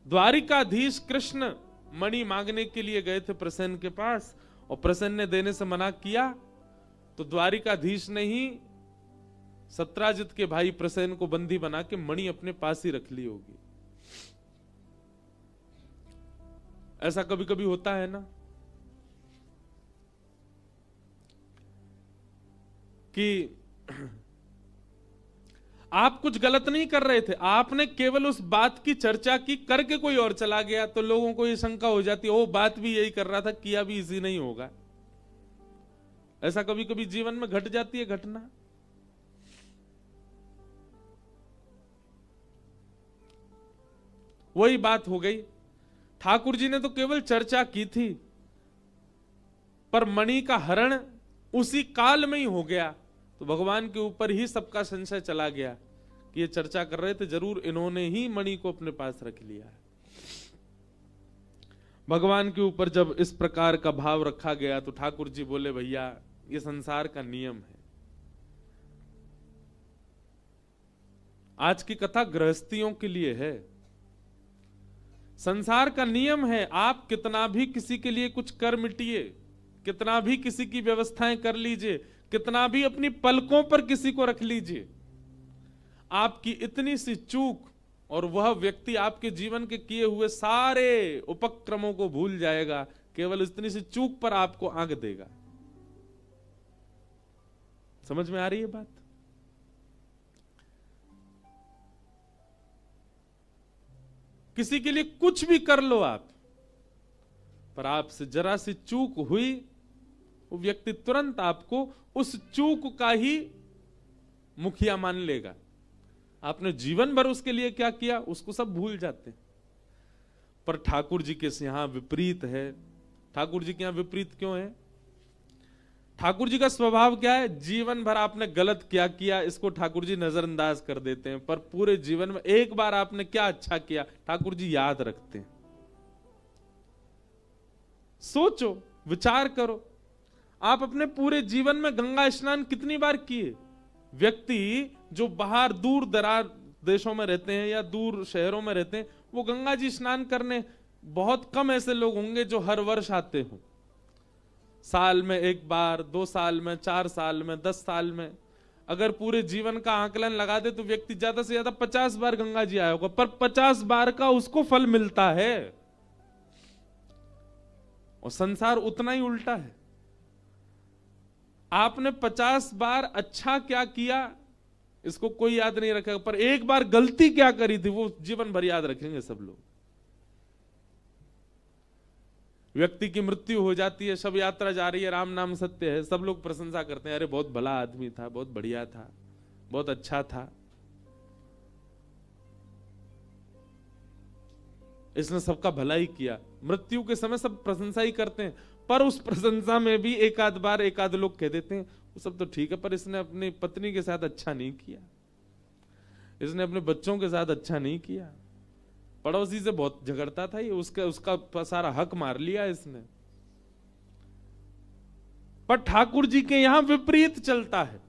द्वारिकाधीश कृष्ण मणि मांगने के लिए गए थे प्रसन्न के पास और प्रसन्न ने देने से मना किया, तो द्वारिकाधीश ने ही सत्राजित के भाई प्रसन्न को बंदी बना के मणि अपने पास ही रख ली होगी। ऐसा कभी कभी होता है ना कि आप कुछ गलत नहीं कर रहे थे, आपने केवल उस बात की चर्चा की, करके कोई और चला गया, तो लोगों को ये शंका हो जाती है, वो बात भी यही कर रहा था, किया भी इसी नहीं होगा। ऐसा कभी कभी जीवन में घट जाती है घटना। वही बात हो गई, ठाकुर जी ने तो केवल चर्चा की थी, पर मणि का हरण उसी काल में ही हो गया, तो भगवान के ऊपर ही सबका संशय चला गया कि ये चर्चा कर रहे थे, जरूर इन्होंने ही मणि को अपने पास रख लिया है। भगवान के ऊपर जब इस प्रकार का भाव रखा गया तो ठाकुर जी बोले, भैया ये संसार का नियम है। आज की कथा गृहस्थियों के लिए है। संसार का नियम है, आप कितना भी किसी के लिए कुछ कर मिटिए, कितना भी किसी की व्यवस्थाएं कर लीजिए, कितना भी अपनी पलकों पर किसी को रख लीजिए, आपकी इतनी सी चूक और वह व्यक्ति आपके जीवन के किए हुए सारे उपक्रमों को भूल जाएगा, केवल इतनी सी चूक पर आपको आंक देगा। समझ में आ रही है बात? किसी के लिए कुछ भी कर लो आप, पर आपसे जरा सी चूक हुई, वो व्यक्ति तुरंत आपको उस चूक का ही मुखिया मान लेगा। आपने जीवन भर उसके लिए क्या किया उसको सब भूल जाते हैं। पर ठाकुर जी के यहां विपरीत है। ठाकुर जी के यहां विपरीत क्यों है? ठाकुर जी का स्वभाव क्या है? जीवन भर आपने गलत क्या किया इसको ठाकुर जी नजरअंदाज कर देते हैं, पर पूरे जीवन में एक बार आपने क्या अच्छा किया ठाकुर जी याद रखते हैं। सोचो, विचार करो, आप अपने पूरे जीवन में गंगा स्नान कितनी बार किए? व्यक्ति जो बाहर दूर दराज देशों में रहते हैं या दूर शहरों में रहते हैं, वो गंगा जी स्नान करने, बहुत कम ऐसे लोग होंगे जो हर वर्ष आते हो। साल में एक बार, 2 साल में, 4 साल में, 10 साल में, अगर पूरे जीवन का आकलन लगा दे तो व्यक्ति ज्यादा से ज्यादा 50 बार गंगा जी आया होगा, पर 50 बार का उसको फल मिलता है। और संसार उतना ही उल्टा है। आपने 50 बार अच्छा क्या किया इसको कोई याद नहीं रखेगा, पर एक बार गलती क्या करी थी वो जीवन भर याद रखेंगे सब लोग। व्यक्ति की मृत्यु हो जाती है, शव यात्रा जा रही है, राम नाम सत्य है, सब लोग प्रशंसा करते हैं, अरे बहुत भला आदमी था, बहुत बढ़िया था, बहुत अच्छा था, इसने सबका भला ही किया। मृत्यु के समय सब प्रशंसा ही करते हैं, पर उस प्रशंसा में भी एक आध बार एक आध लोग कह देते हैं वो सब तो ठीक है, पर इसने अपनी पत्नी के साथ अच्छा नहीं किया। इसने अपने बच्चों के साथ अच्छा नहीं किया, पड़ोसी से बहुत झगड़ता था ये, उसका सारा हक मार लिया इसने। पर ठाकुर जी के यहां विपरीत चलता है।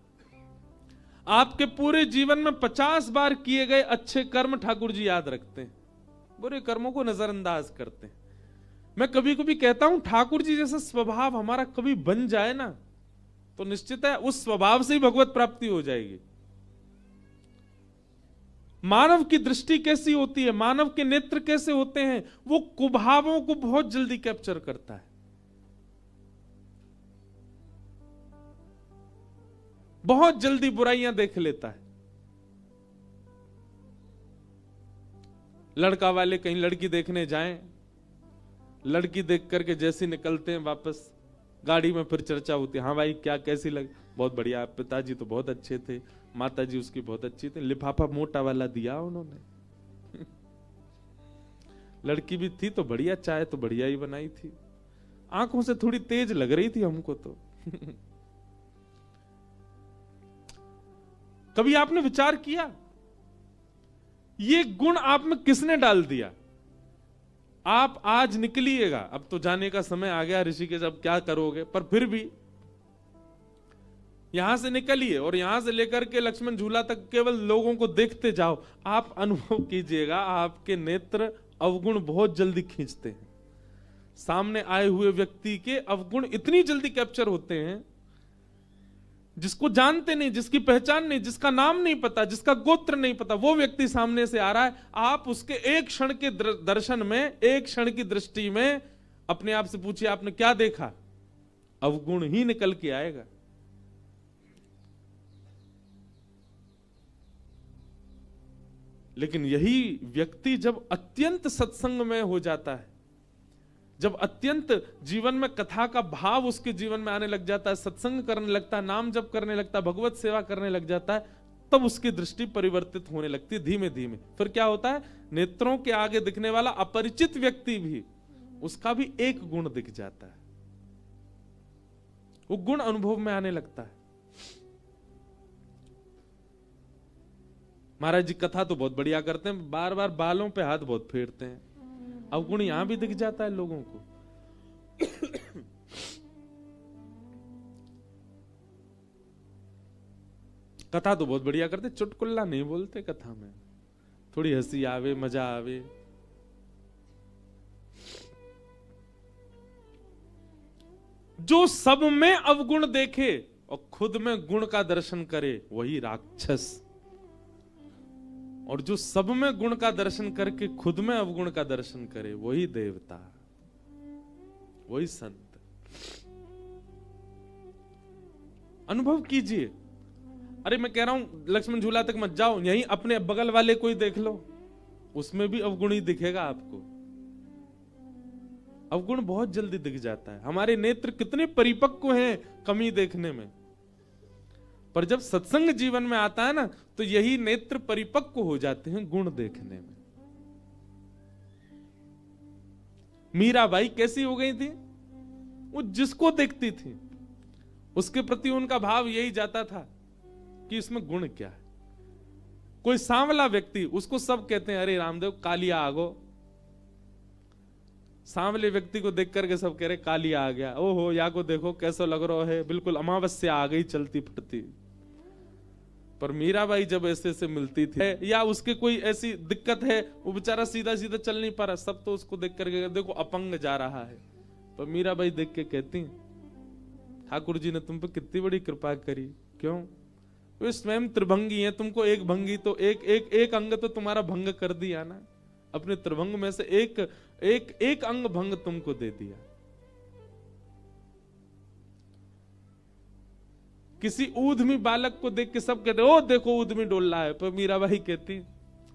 आपके पूरे जीवन में 50 बार किए गए अच्छे कर्म ठाकुर जी याद रखते हैं, बुरे कर्मों को नजरअंदाज करते हैं। मैं कभी कभी कहता हूं ठाकुर जी जैसा स्वभाव हमारा कभी बन जाए ना, तो निश्चित है उस स्वभाव से ही भगवत प्राप्ति हो जाएगी। मानव की दृष्टि कैसी होती है, मानव के नेत्र कैसे होते हैं, वो कुभावों को बहुत जल्दी कैप्चर करता है। बहुत जल्दी बुराइयां देख लेता है। लड़का वाले कहीं लड़की देखने जाएं, लड़की देख करके जैसे निकलते हैं वापस, गाड़ी में फिर चर्चा होती है, हाँ भाई क्या कैसी लगी, बहुत बढ़िया, पिताजी तो बहुत अच्छे थे, माताजी उसकी बहुत अच्छी थी, लिफाफा मोटा वाला दिया उन्होंने लड़की भी थी तो बढ़िया, चाय तो बढ़िया ही बनाई थी, आंखों से थोड़ी तेज लग रही थी हमको तो कभी आपने विचार किया ये गुण आप में किसने डाल दिया? आप आज निकलिएगा, अब तो जाने का समय आ गया ऋषिकेश, अब क्या करोगे, पर फिर भी यहां से निकलिए और यहां से लेकर के लक्ष्मण झूला तक केवल लोगों को देखते जाओ। आप अनुभव कीजिएगा, आपके नेत्र अवगुण बहुत जल्दी खींचते हैं। सामने आए हुए व्यक्ति के अवगुण इतनी जल्दी कैप्चर होते हैं, जिसको जानते नहीं, जिसकी पहचान नहीं, जिसका नाम नहीं पता, जिसका गोत्र नहीं पता, वो व्यक्ति सामने से आ रहा है, आप उसके एक क्षण के दर्शन में, एक क्षण की दृष्टि में अपने आप से पूछिए आपने क्या देखा, अवगुण ही निकल के आएगा। लेकिन यही व्यक्ति जब अत्यंत सत्संग में हो जाता है, जब अत्यंत जीवन में कथा का भाव उसके जीवन में आने लग जाता है, सत्संग करने लगता है, नाम जप करने लगता है, भगवत सेवा करने लग जाता है, तब उसकी दृष्टि परिवर्तित होने लगती है धीमे धीमे। फिर क्या होता है, नेत्रों के आगे दिखने वाला अपरिचित व्यक्ति भी, उसका भी एक गुण दिख जाता है, वो गुण अनुभव में आने लगता है। महाराज जी कथा तो बहुत बढ़िया करते हैं, बार बार बालों पे हाथ बहुत फेरते हैं, अवगुण यहां भी दिख जाता है लोगों को। कथा तो बहुत बढ़िया करते, चुटकुल्ला नहीं बोलते कथा में, थोड़ी हंसी आवे, मजा आवे। जो सब में अवगुण देखे और खुद में गुण का दर्शन करे वही राक्षस, और जो सब में गुण का दर्शन करके खुद में अवगुण का दर्शन करे वही देवता, वही संत। अनुभव कीजिए। अरे मैं कह रहा हूं लक्ष्मण झूला तक मत जाओ, यहीं अपने बगल वाले कोई देख लो, उसमें भी अवगुण ही दिखेगा आपको। अवगुण बहुत जल्दी दिख जाता है। हमारे नेत्र कितने परिपक्व हैं कमी देखने में, पर जब सत्संग जीवन में आता है ना, तो यही नेत्र परिपक्व हो जाते हैं गुण देखने में। मीराबाई कैसी हो गई थी, वो जिसको देखती थी उसके प्रति उनका भाव यही जाता था कि इसमें गुण क्या है। कोई सांवला व्यक्ति, उसको सब कहते हैं अरे रामदेव कालिया आगो, सांवले व्यक्ति को देख करके सब कह रहे कालिया आ गया, ओहो या को देखो कैसा लग रहा है, बिल्कुल अमावस्या आ गई चलती फिरती। पर मीराबाई जब ऐसे से मिलती थी, या उसके कोई ऐसी दिक्कत है, वो बेचारा सीधा सीधा चल नहीं पा रहा, सब तो उसको देख करके देखो अपंग जा रहा है, पर मीराबाई देख के कहती ठाकुर जी ने तुम पे कितनी बड़ी कृपा करी। क्यों? वे स्वयं त्रिभंगी हैं, तुमको एक भंगी तो एक अंग तो तुम्हारा भंग कर दिया ना, अपने त्रिभंग में से एक अंग भंग तुमको दे दिया। किसी ऊधमी बालक को देख के सब कहते ओ देखो ऊधमी डोल रहा है, पर मीराबाई कहती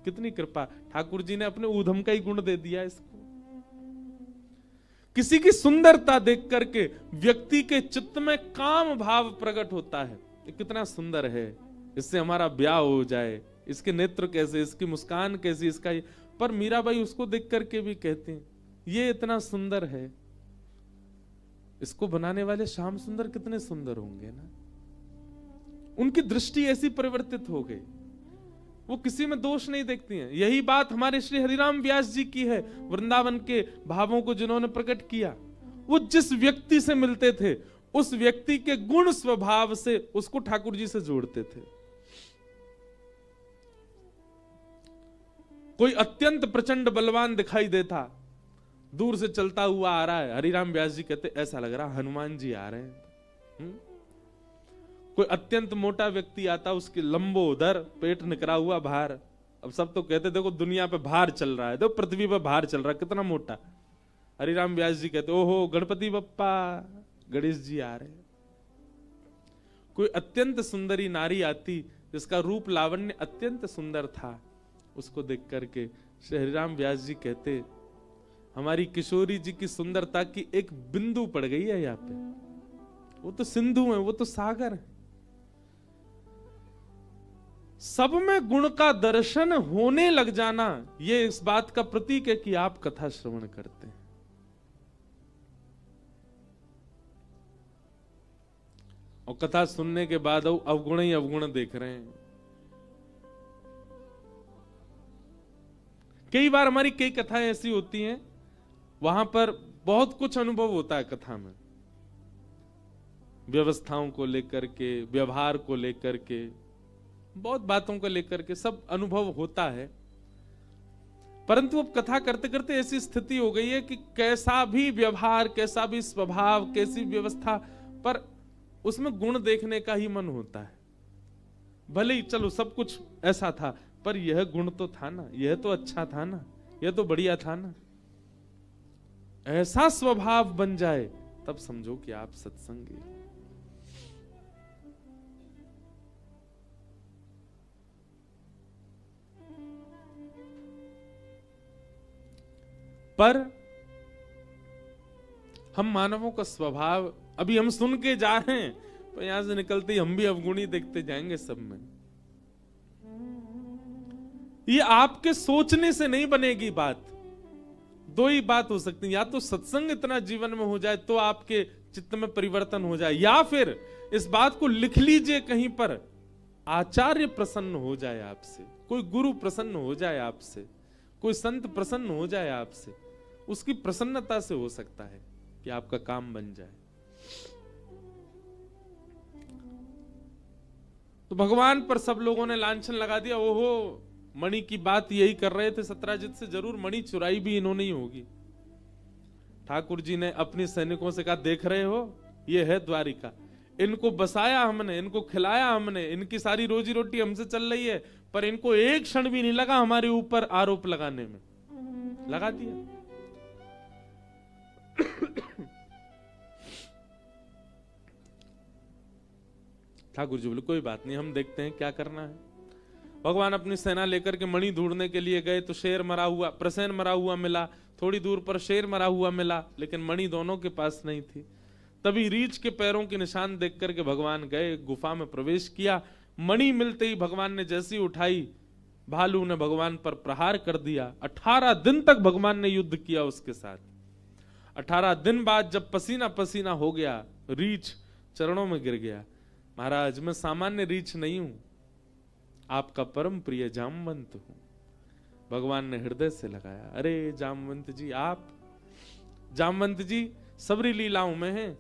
कितनी कृपा, ठाकुर जी ने अपने ऊधम का ही गुण दे दिया इसको। किसी की सुंदरता देख करके व्यक्ति के चित्त में काम भाव प्रकट होता है, ये कितना सुंदर है, इससे हमारा ब्याह हो जाए, इसके नेत्र कैसे, इसकी मुस्कान कैसी, इसका ये। पर मीराबाई उसको देख करके भी कहती ये इतना सुंदर है, इसको बनाने वाले श्याम सुंदर कितने सुंदर होंगे ना। उनकी दृष्टि ऐसी परिवर्तित हो गई। वो किसी में दोष नहीं देखती हैं। यही बात हमारे श्री हरिराम व्यास जी की है, वृंदावन के भावों को जिन्होंने प्रकट किया। वो जिस व्यक्ति से मिलते थे उस व्यक्ति के गुण स्वभाव से उसको ठाकुर जी से जोड़ते थे। कोई अत्यंत प्रचंड बलवान दिखाई देता, दूर से चलता हुआ आ रहा है, हरिराम व्यास जी कहते ऐसा लग रहा हनुमान जी आ रहे हैं। कोई अत्यंत मोटा व्यक्ति आता, उसके लंबोदर पेट निकला हुआ बाहर। अब सब तो कहते देखो दुनिया पे भार चल रहा है, देखो पृथ्वी पे भार चल रहा है, कितना मोटा। हरिराम व्यास जी कहते ओहो गणपति बप्पा, गणेश जी आ रहे हैं। कोई अत्यंत सुंदरी नारी आती जिसका रूप लावण्य अत्यंत सुंदर था, उसको देख करके श्री हरिराम व्यास जी कहते हमारी किशोरी जी की सुंदरता की एक बिंदु पड़ गई है यहाँ पे। वो तो सिंधु है, वो तो सागर है। सब में गुण का दर्शन होने लग जाना, ये इस बात का प्रतीक है कि आप कथा श्रवण करते हैं। और कथा सुनने के बाद अवगुण ही अवगुण देख रहे हैं। कई बार हमारी कई कथाएं ऐसी होती हैं, वहां पर बहुत कुछ अनुभव होता है कथा में, व्यवस्थाओं को लेकर के, व्यवहार को लेकर के, बहुत बातों को लेकर के सब अनुभव होता है। परंतु अब कथा करते करते ऐसी स्थिति हो गई है कि कैसा भी व्यवहार, कैसा भी स्वभाव, कैसी व्यवस्था, पर उसमें गुण देखने का ही मन होता है। भले ही चलो सब कुछ ऐसा था, पर यह गुण तो था ना, यह तो अच्छा था ना, यह तो बढ़िया था ना। ऐसा स्वभाव बन जाए तब समझो कि आप सत्संगी। पर हम मानवों का स्वभाव, अभी हम सुन के जा रहे हैं, तो यहां से निकलते ही हम भी अवगुणी देखते जाएंगे सब में। ये आपके सोचने से नहीं बनेगी बात। दो ही बात हो सकती है, या तो सत्संग इतना जीवन में हो जाए तो आपके चित्त में परिवर्तन हो जाए, या फिर इस बात को लिख लीजिए कहीं पर, आचार्य प्रसन्न हो जाए आपसे, कोई गुरु प्रसन्न हो जाए आपसे, कोई संत प्रसन्न हो जाए आपसे। उसकी प्रसन्नता से हो सकता है कि आपका काम बन जाए। तो भगवान पर सब लोगों ने लांछन लगा दिया, ओहो मणि की बात यही कर रहे थे सत्राजित से, जरूर मणि चुराई भी इन्होंने ही होगी। ठाकुर जी ने अपने सैनिकों से कहा देख रहे हो ये है द्वारिका, इनको बसाया हमने, इनको खिलाया हमने, इनकी सारी रोजी रोटी हमसे चल रही है, पर इनको एक क्षण भी नहीं लगा हमारे ऊपर आरोप लगाने में, लगा दिया। ठाकुर जी बोले कोई बात नहीं, हम देखते हैं क्या करना है। भगवान अपनी सेना लेकर के मणि ढूंढने के लिए गए तो शेर मरा हुआ, प्रसेन मरा हुआ मिला, थोड़ी दूर पर शेर मरा हुआ मिला, लेकिन मणि दोनों के पास नहीं थी। तभी रीछ के पैरों के निशान देख करके भगवान गए, गुफा में प्रवेश किया। मणि मिलते ही भगवान ने जैसी उठाई, भालू ने भगवान पर प्रहार कर दिया। 18 दिन तक भगवान ने युद्ध किया उसके साथ। 18 दिन बाद जब पसीना पसीना हो गया, रीछ चरणों में गिर गया, महाराज मैं सामान्य रीछ नहीं हूं, आपका परम प्रिय जामवंत हूं। भगवान ने हृदय से लगाया, अरे जामवंत जी, आप जामवंत जी सबरी लीलाओं में हैं,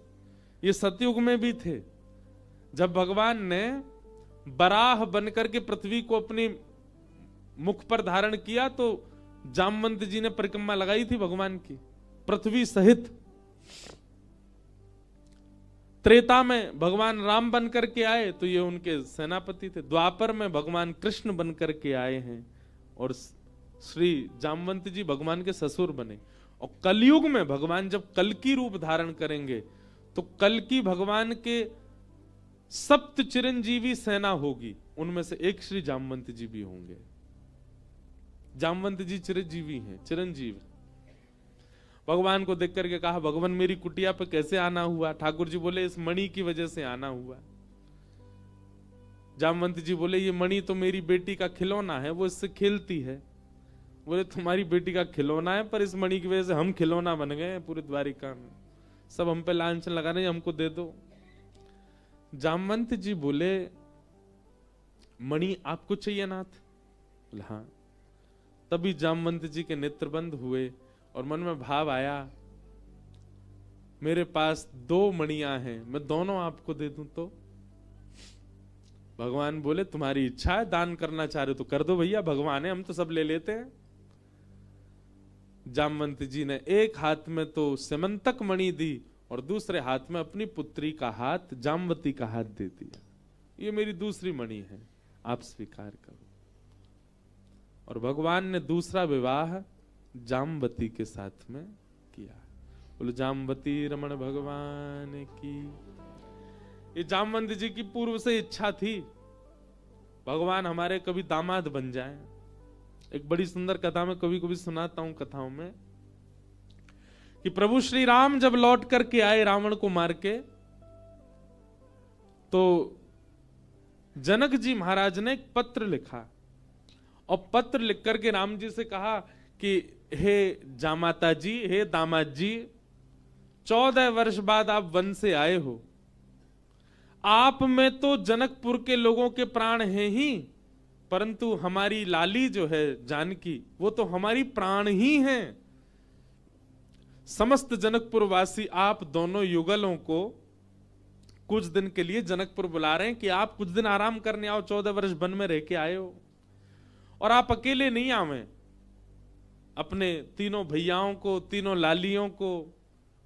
ये सतयुग में भी थे। जब भगवान ने बराह बनकर के पृथ्वी को अपनी मुख पर धारण किया तो जामवंत जी ने परिक्रमा लगाई थी भगवान की, पृथ्वी सहित। त्रेता में भगवान राम बन करके आए तो ये उनके सेनापति थे। द्वापर में भगवान कृष्ण बन करके आए हैं और श्री जामवंत जी भगवान के ससुर बने। और कलयुग में भगवान जब कल्कि रूप धारण करेंगे तो कल्कि भगवान के सप्त चिरंजीवी सेना होगी, उनमें से एक श्री जामवंत जी भी होंगे। जामवंत जी चिरंजीवी हैं, चिरंजीव। भगवान को देख करके कहा, भगवान मेरी कुटिया पे कैसे आना हुआ? ठाकुर जी बोले इस मणि की वजह से आना हुआ। जामवंत जी बोले ये मणि तो मेरी बेटी का खिलौना है, वो इससे खेलती है। बोले तुम्हारी बेटी का खिलौना है, पर इस मणि की वजह से हम खिलौना बन गए पूरे द्वारिका में, सब हम पे लांछन लगा रहे हैं, हमको दे दो। जामवंत जी बोले मणि आपको चाहिए नाथ? बोले हाँ। तभी जामवंत जी के नेत्र बंद हुए और मन में भाव आया, मेरे पास 2 मणियां हैं, मैं दोनों आपको दे दूं तो? भगवान बोले तुम्हारी इच्छा है, दान करना चाह रहे हो तो कर दो भैया, भगवान है, हम तो सब ले लेते हैं। जामवंत जी ने एक हाथ में तो सेमंतक मणि दी और दूसरे हाथ में अपनी पुत्री का हाथ, जामवती का हाथ दे दिया। ये मेरी दूसरी मणि है, आप स्वीकार करो। और भगवान ने दूसरा विवाह जामवती के साथ में किया। बोलो जामवती रमण भगवान की। ये जामवंत जी की पूर्व से इच्छा थी, भगवान हमारे कभी दामाद बन जाए। एक बड़ी सुंदर कथा में कभी कभी सुनाता हूं कथाओं में, कि प्रभु श्री राम जब लौट करके आए रावण को मार के, तो जनक जी महाराज ने एक पत्र लिखा और पत्र लिख करके राम जी से कहा कि हे जामाता जी, हे दामाद जी, 14 वर्ष बाद आप वन से आए हो, आप में तो जनकपुर के लोगों के प्राण हैं ही, परंतु हमारी लाली जो है जानकी, वो तो हमारी प्राण ही हैं। समस्त जनकपुर वासी आप दोनों युगलों को कुछ दिन के लिए जनकपुर बुला रहे हैं कि आप कुछ दिन आराम करने आओ, 14 वर्ष वन में रह के आए हो। और आप अकेले नहीं आवे, अपने तीनों भैयाओं को, तीनों लालियों को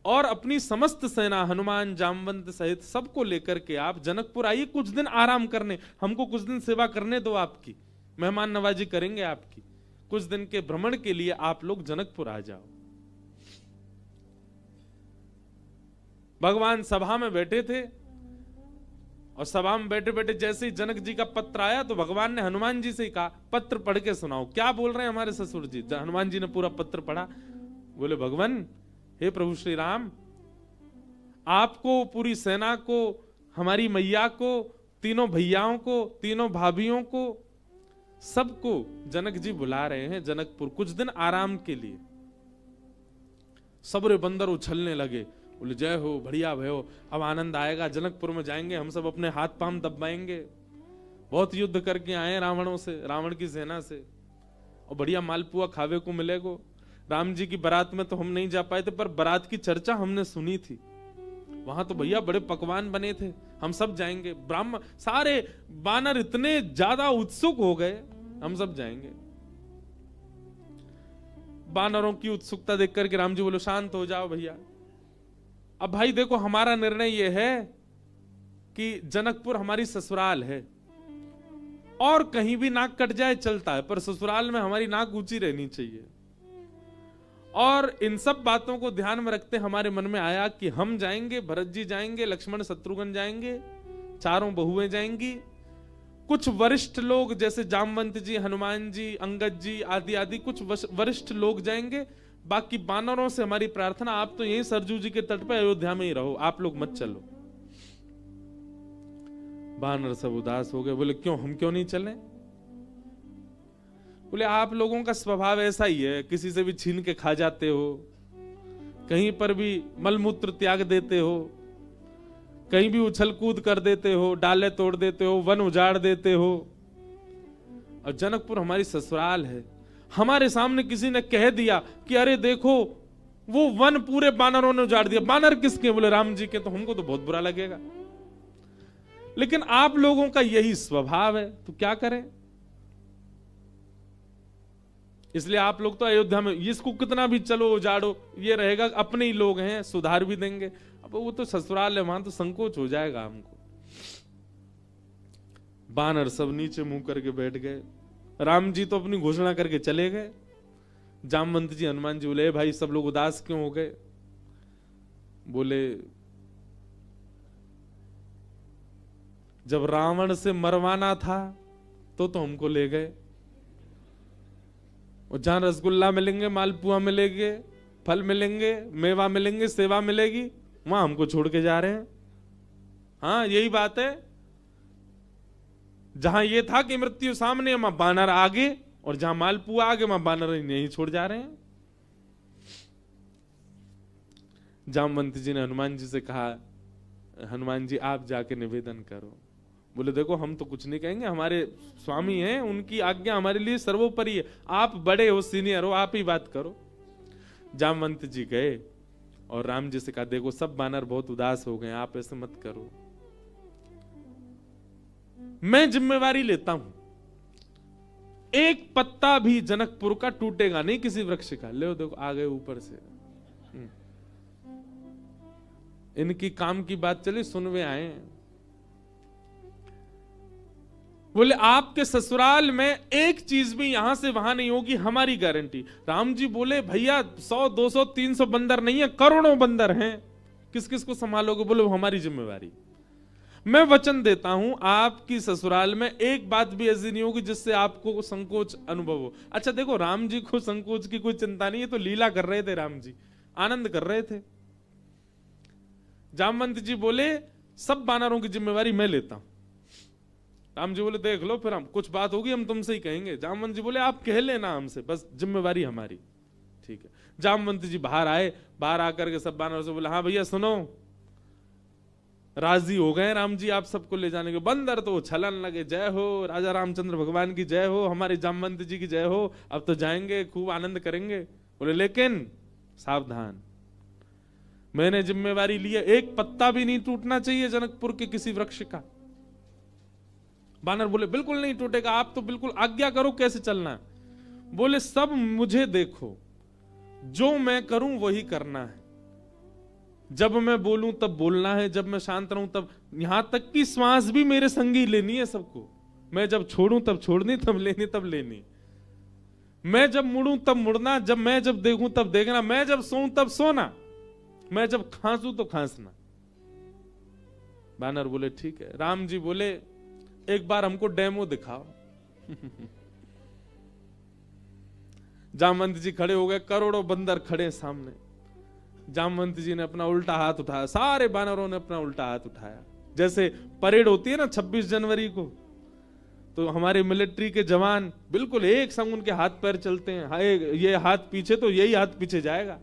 और अपनी समस्त सेना हनुमान जामवंत सहित सबको लेकर के आप जनकपुर आइए, कुछ दिन आराम करने, हमको कुछ दिन सेवा करने दो, आपकी मेहमान नवाजी करेंगे आपकी, कुछ दिन के भ्रमण के लिए आप लोग जनकपुर आ जाओ। भगवान सभा में बैठे थे और सभा में बैठे बैठे जैसे ही जनक जी का पत्र आया तो भगवान ने हनुमान जी से कहा पत्र पढ़ के सुनाओ, क्या बोल रहे हैं हमारे ससुर जी। हनुमान जी ने पूरा पत्र पढ़ा। बोले भगवान, हे प्रभु श्री राम, आपको, पूरी सेना को, हमारी मैया को, तीनों भैयाओं को, तीनों भाभियों को, सबको जनक जी बुला रहे हैं जनकपुर कुछ दिन आराम के लिए। सबरे बंदर उछलने लगे, बोले जय हो, बढ़िया भयो, अब आनंद आएगा, जनकपुर में जाएंगे हम सब, अपने हाथ पांव दबाएंगे, बहुत युद्ध करके आए रावणों से, रावण की सेना से, और बढ़िया मालपुआ खावे को मिलेगो। राम जी की बारात में तो हम नहीं जा पाए थे, पर बारात की चर्चा हमने सुनी थी, वहां तो भैया बड़े पकवान बने थे, हम सब जाएंगे। ब्राह्मण सारे बानर इतने ज्यादा उत्सुक हो गए, हम सब जाएंगे। बानरों की उत्सुकता देख करके राम जी बोलो शांत हो जाओ भैया, अब भाई देखो हमारा निर्णय यह है कि जनकपुर हमारी ससुराल है, और कहीं भी नाक कट जाए चलता है, पर ससुराल में हमारी नाक ऊंची रहनी चाहिए। और इन सब बातों को ध्यान में रखते हमारे मन में आया कि हम जाएंगे, भरत जी जाएंगे, लक्ष्मण शत्रुघ्न जाएंगे, चारों बहुएं जाएंगी, कुछ वरिष्ठ लोग जैसे जामवंत जी, हनुमान जी, अंगद जी आदि आदि कुछ वरिष्ठ लोग जाएंगे, बाकी बानरों से हमारी प्रार्थना आप तो यहीं सरजू जी के तट पे अयोध्या में ही रहो, आप लोग मत चलो। बानर सब उदास हो गए, बोले क्यों, हम क्यों नहीं चले? बोले आप लोगों का स्वभाव ऐसा ही है, किसी से भी छीन के खा जाते हो, कहीं पर भी मलमूत्र त्याग देते हो, कहीं भी उछल कूद कर देते हो, डाले तोड़ देते हो, वन उजाड़ देते हो, और जनकपुर हमारी ससुराल है। हमारे सामने किसी ने कह दिया कि अरे देखो वो वन पूरे बानरों ने उजाड़ दिया, बानर किसके? बोले राम जी के, तो हमको तो बहुत बुरा लगेगा, लेकिन आप लोगों का यही स्वभाव है, तो क्या करें? इसलिए आप लोग तो अयोध्या में, इसको कितना भी चलो उजाड़ो, ये रहेगा अपने ही लोग हैं, सुधार भी देंगे। अब वो तो ससुराल है, वहां तो संकोच हो जाएगा हमको। बानर सब नीचे मुंह करके बैठ गए, राम जी तो अपनी घोषणा करके चले गए। जामवंत जी, हनुमान जी बोले भाई सब लोग उदास क्यों हो गए? बोले जब रावण से मरवाना था तो हमको ले गए, और जहां रसगुल्ला मिलेंगे, मालपुआ मिलेंगे, फल मिलेंगे, मेवा मिलेंगे, सेवा मिलेगी, वहां हमको छोड़ के जा रहे हैं। हाँ यही बात है, जहां ये था कि मृत्यु सामने, वहां बानर आगे, और जहां मालपुआ आगे, वहां बानर नहीं छोड़ जा रहे हैं। जामवंत जी ने हनुमान जी से कहा, हनुमान जी आप जाके निवेदन करो। बोले देखो हम तो कुछ नहीं कहेंगे, हमारे स्वामी हैं, उनकी आज्ञा हमारे लिए सर्वोपरि है, आप बड़े हो, सीनियर हो, आप ही बात करो। जामवंत जी गए और राम जी से कहा देखो सब बानर बहुत उदास हो गए, आप ऐसे मत करो, मैं जिम्मेवारी लेता हूं, एक पत्ता भी जनकपुर का टूटेगा नहीं किसी वृक्ष का। ले देखो आ गए ऊपर से, इनकी काम की बात चली, सुनवे आए। बोले आपके ससुराल में एक चीज भी यहां से वहां नहीं होगी, हमारी गारंटी। राम जी बोले भैया 100 200 300 बंदर नहीं है, करोड़ों बंदर हैं, किस किस को संभालोगे? बोले वो हमारी जिम्मेवारी। मैं वचन देता हूं आपकी ससुराल में एक बात भी ऐसी नहीं होगी जिससे आपको संकोच अनुभव हो। अच्छा देखो राम जी को संकोच की कोई चिंता नहीं है, तो लीला कर रहे थे, राम जी आनंद कर रहे थे। जामवंत जी बोले सब बानरों की जिम्मेवारी मैं लेता हूं। राम जी बोले देख लो फिर हम कुछ बात होगी हम तुमसे ही कहेंगे। जामवंत जी बोले आप कह लेना हमसे, बस जिम्मेवारी हमारी। ठीक है। जामवंत जी बाहर आए, बाहर आकर के सब बानरों से बोले हाँ भैया सुनो, राजी हो गए राम जी आप सबको ले जाने के। बंदर तो छलन लगे, जय हो राजा रामचंद्र भगवान की जय हो, हमारे जामवंत जी की जय हो, अब तो जाएंगे खूब आनंद करेंगे। बोले लेकिन सावधान, मैंने जिम्मेवारी ली है, एक पत्ता भी नहीं टूटना चाहिए जनकपुर के किसी वृक्ष का। बानर बोले बिल्कुल नहीं टूटेगा, आप तो बिल्कुल आज्ञा करो कैसे चलना है। बोले सब मुझे देखो, जो मैं करूं वही करना है, जब मैं बोलूं तब बोलना है, जब मैं शांत रहूं तब, यहां तक की श्वास भी मेरे संगी लेनी है सबको। मैं जब छोड़ूं तब छोड़नी, तब लेनी तब लेनी, मैं जब मुड़ूं तब मुड़ना, मैं जब देखूं तब देखना, मैं जब सोऊं तब सोना, मैं जब खांसूं तो खांसना। बानर बोले ठीक है। राम जी बोले एक बार हमको डेमो दिखाओ। जामवंत जी खड़े हो गए, करोड़ों बंदर खड़े सामने। जामवंत जी ने अपना उल्टा हाथ उठाया, सारे बानरों ने अपना उल्टा हाथ उठाया। जैसे परेड होती है ना 26 जनवरी को, तो हमारे मिलिट्री के जवान बिल्कुल एक संग उनके हाथ पैर चलते हैं, ये हाथ पीछे तो यही हाथ पीछे जाएगा।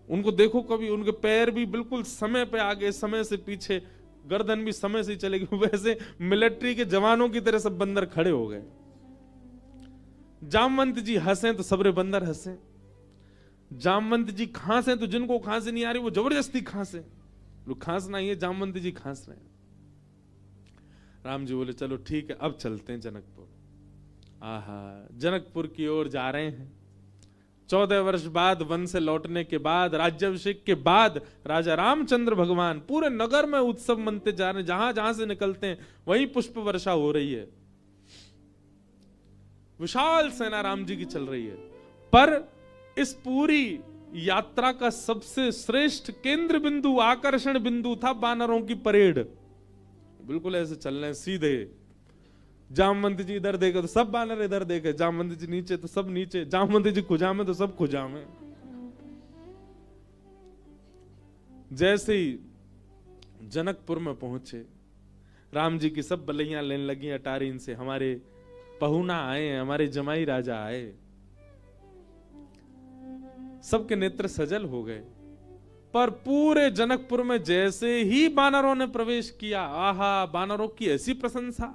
उनको देखो कभी, उनके पैर भी बिल्कुल समय पे आगे, समय से पीछे, गर्दन भी समय से चलेगी। वैसे मिलिट्री के जवानों की तरह सब बंदर खड़े हो गए। जामवंत जी हंसे तो सबरे बंदर हंसे। जामवंत जी खांसे तो जिनको खांसी नहीं आ रही वो जबरदस्ती खांसे। लोग खांसना ही है, जामवंत जी खांस रहे हैं। राम जी बोले चलो ठीक है अब चलते हैं जनकपुर। आहा, जनकपुर की ओर जा रहे हैं। 14 वर्ष बाद वन से लौटने के बाद, राज्याभिषेक के बाद राजा रामचंद्र भगवान पूरे नगर में उत्सव मनते जा रहे हैं। जहां जहां से निकलते हैं वहीं पुष्प वर्षा हो रही है, विशाल सेना राम जी की चल रही है। पर इस पूरी यात्रा का सबसे श्रेष्ठ केंद्र बिंदु, आकर्षण बिंदु था बानरों की परेड। बिल्कुल ऐसे चल रहे हैं सीधे। जामवंत जी इधर देखे तो सब बानर इधर देखे, जामवंत जी नीचे तो सब नीचे, जामवंत जी खुजा में तो सब खुजा में। जैसे ही जनकपुर में पहुंचे, राम जी की सब बलैया लेने लगी अटारीन से, हमारे पहुना आए हैं, हमारे जमाई राजा आए। सबके नेत्र सजल हो गए। पर पूरे जनकपुर में जैसे ही बानरों ने प्रवेश किया, आहा, बानरों की ऐसी प्रशंसा,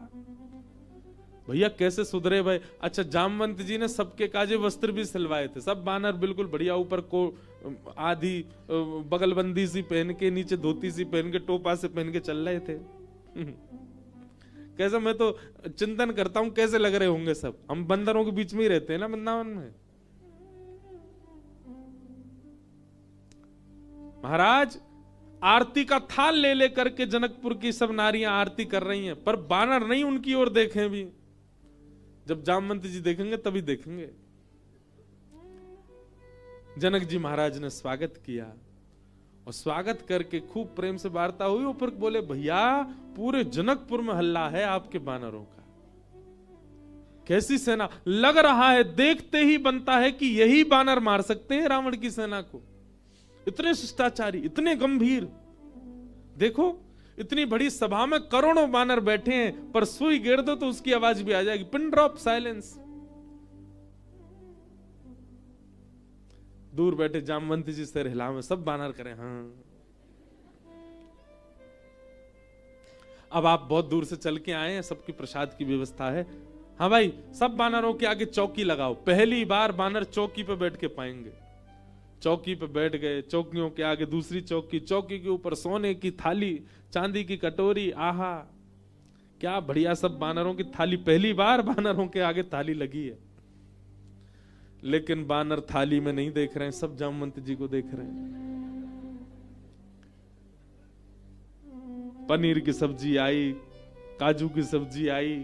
भैया कैसे सुधरे भाई। अच्छा, जामवंत जी ने सबके काजे वस्त्र भी सिलवाए थे। सब बानर बिल्कुल बढ़िया, ऊपर को आधी बगलबंदी सी पहन के, नीचे धोती सी पहन के, टोपा से पहन के चल रहे थे। कैसा, मैं तो चिंतन करता हूं कैसे लग रहे होंगे सब। हम बंदरों के बीच में ही रहते हैं ना वृंदावन में। महाराज आरती का थाल ले लेकर के जनकपुर की सब नारियां आरती कर रही हैं, पर बानर नहीं उनकी ओर देखें भी। जब जामवंत जी देखेंगे तभी देखेंगे। जनक जी महाराज ने स्वागत किया और स्वागत करके खूब प्रेम से वार्ता हुई। और फिर बोले भैया पूरे जनकपुर में हल्ला है आपके बानरों का, कैसी सेना, लग रहा है देखते ही बनता है कि यही बानर मार सकते हैं रावण की सेना को। इतने शिष्टाचारी, इतने गंभीर। देखो इतनी बड़ी सभा में करोड़ों बानर बैठे हैं, पर सुई गिर दो तो उसकी आवाज भी आ जाएगी। Pin drop silence. दूर बैठे जामवंत जी सिर हिलावे, सब बानर करें हाँ। अब आप बहुत दूर से चल के आए हैं, सबकी प्रसाद की व्यवस्था है। हाँ भाई, सब बानरों के आगे चौकी लगाओ। पहली बार बानर चौकी पे बैठ के पाएंगे। चौकी पे बैठ गए, चौकियों के आगे दूसरी चौकी, चौकी के ऊपर सोने की थाली, चांदी की कटोरी। आहा, क्या बढ़िया, सब बानरों की थाली। पहली बार बानरों के आगे थाली लगी है। लेकिन बानर थाली में नहीं देख रहे हैं, सब जामवंत जी को देख रहे हैं। पनीर की सब्जी आई, काजू की सब्जी आई,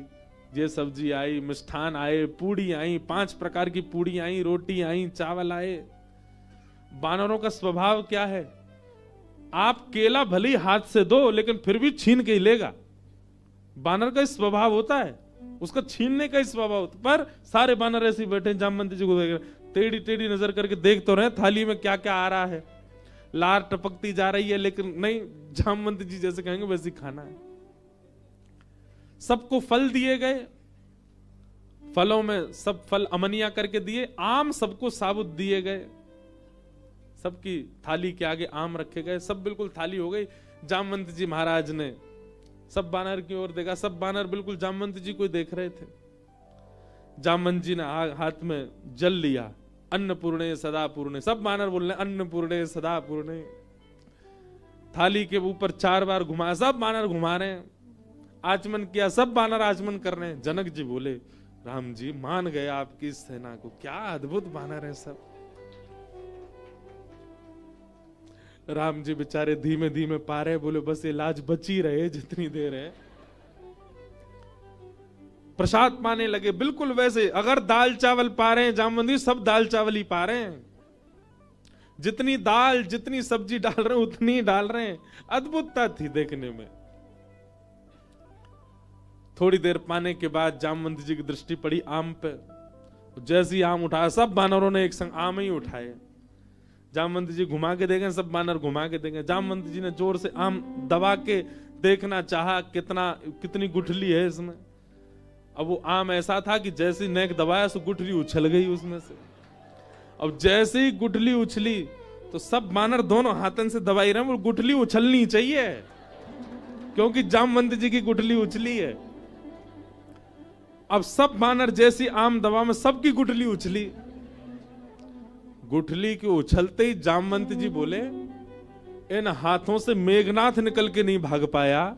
ये सब्जी आई, मिष्ठान आए, पूड़ी आई, 5 प्रकार की पूड़ी आई, रोटी आई, चावल आए। बानरों का स्वभाव क्या है? आप केला भले ही हाथ से दो, लेकिन फिर भी छीन के ही लेगा। बानर का स्वभाव होता है, उसका छीनने का ही स्वभाव होता है। पर सारे बानर ऐसे बैठे जामवंत जी को देख रहे, टेढ़ी टेढ़ी नजर करके देख तो रहे थाली में क्या क्या आ रहा है, लार टपकती जा रही है, लेकिन नहीं, जामवंत जी जैसे कहेंगे वैसे खाना है। सबको फल दिए गए, फलों में सब फल अमनिया करके दिए, आम सबको साबुत दिए गए, सबकी थाली के आगे आम रखे गए, सब बिल्कुल थाली हो गई। जामवंत जी महाराज ने सब बानर की ओर देखा, सब बानर बिल्कुल जामवंत जी को देख रहे थे। जामवंत जी ने हाथ में जल लिया, अन्नपूर्णे सदा पूर्णे, सब बानर बोल रहे अन्नपूर्णे सदा पूर्णे। थाली के ऊपर 4 बार घुमाया, सब बानर घुमा रहे हैं। आचमन किया, सब बानर आचमन कर रहे हैं। जनक जी बोले, राम जी मान गए आपकी इस सेना को, क्या अद्भुत बानर है सब। राम जी बेचारे धीमे धीमे पा रहे, बोले बस ये लाज बची रहे जितनी देर है। प्रसाद पाने लगे, बिल्कुल वैसे अगर दाल चावल पा रहे हैं जामवंत जी, सब दाल चावल ही पा रहे हैं। जितनी दाल जितनी सब्जी डाल रहे हैं उतनी डाल रहे हैं। अद्भुतता थी देखने में। थोड़ी देर पाने के बाद जामवंत जी की दृष्टि पड़ी आम पे। जैसे ही आम उठाया, सब बानरों ने एक संग आम ही उठाए। जामवंत जी घुमा के देखें, सब बानर घुमा के देखें। जामवंत जी ने जोर से आम दबा के देखना चाहा, कितनी गुठली है इसमें। अब वो आम ऐसा था कि जैसे नेक दबाया सो गुठली उछल गई उसमें से। अब जैसे ही गुठली उछली तो सब बानर दोनों हाथन से दबाई रहे, वो गुठली उछलनी चाहिए क्योंकि जामवंत जी की गुठली उछली है। अब सब बानर जैसी आम दबा में सबकी गुठली उछली। गुठली के उछलते ही जामवंत जी बोले, इन हाथों से मेघनाथ निकल के नहीं भाग पाया,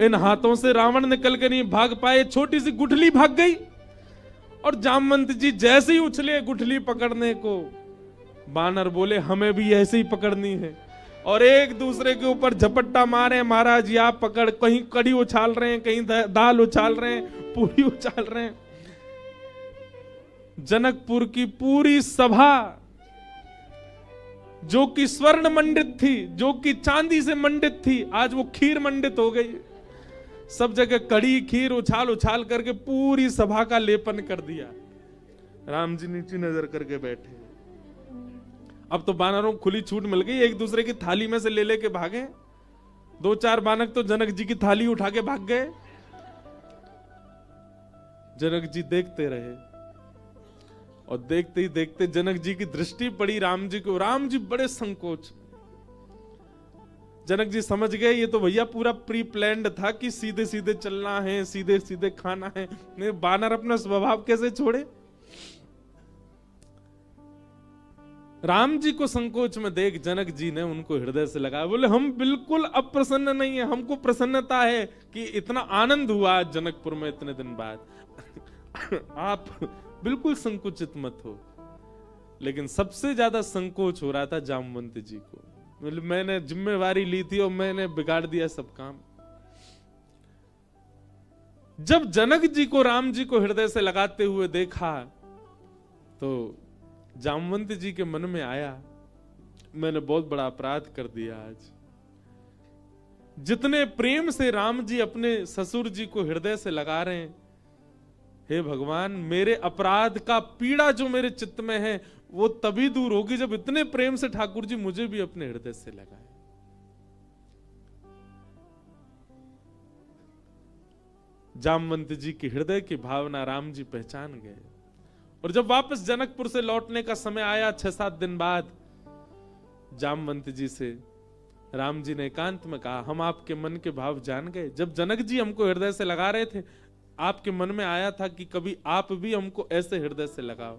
इन हाथों से रावण निकल के नहीं भाग पाए, छोटी सी गुठली भाग गई। और जामवंत जी जैसे ही उछले गुठली पकड़ने को, बानर बोले हमें भी ऐसे ही पकड़नी है। और एक दूसरे के ऊपर झपट्टा मारे, महाराज या पकड़, कहीं कड़ी उछाल रहे हैं, कहीं दाल उछाल रहे हैं, पूरी उछाल रहे हैं। जनकपुर की पूरी सभा जो कि स्वर्ण मंडित थी, जो कि चांदी से मंडित थी, आज वो खीर मंडित हो गई। सब जगह कड़ी खीर उछाल उछाल करके पूरी सभा का लेपन कर दिया। राम जी नीचे नजर करके बैठे। अब तो बानरों को खुली छूट मिल गई, एक दूसरे की थाली में से ले लेके भागे। 2-4 बानर तो जनक जी की थाली उठा के भाग गए। जनक जी देखते रहे और देखते ही देखते जनक जी की दृष्टि पड़ी राम जी को। राम जी बड़े संकोच। जनक जी समझ गए ये तो भैया पूरा प्री प्लान्ड था कि सीधे सीधे चलना है, सीधे सीधे खाना है। नहीं, बानर अपना स्वभाव कैसे छोड़े। राम जी को संकोच में देख जनक जी ने उनको हृदय से लगाया, बोले हम बिल्कुल अप्रसन्न नहीं है, हमको प्रसन्नता है कि इतना आनंद हुआ जनकपुर में इतने दिन बाद। आप बिल्कुल संकुचित मत हो। लेकिन सबसे ज्यादा संकोच हो रहा था जामवंत जी को। मैंने जिम्मेवारी ली थी और मैंने बिगाड़ दिया सब काम। जब जनक जी को राम जी को हृदय से लगाते हुए देखा तो जामवंत जी के मन में आया, मैंने बहुत बड़ा अपराध कर दिया। आज जितने प्रेम से राम जी अपने ससुर जी को हृदय से लगा रहे हैं, हे भगवान, मेरे अपराध का पीड़ा जो मेरे चित्त में है वो तभी दूर होगी जब इतने प्रेम से ठाकुर जी मुझे भी अपने हृदय से लगाए। जामवंत जी की हृदय की भावना राम जी पहचान गए। और जब वापस जनकपुर से लौटने का समय आया 6-7 दिन बाद, जामवंत जी से राम जी ने एकांत में कहा, हम आपके मन के भाव जान गए। जब जनक जी हमको हृदय से लगा रहे थे, आपके मन में आया था कि कभी आप भी हमको ऐसे हृदय से लगाओ।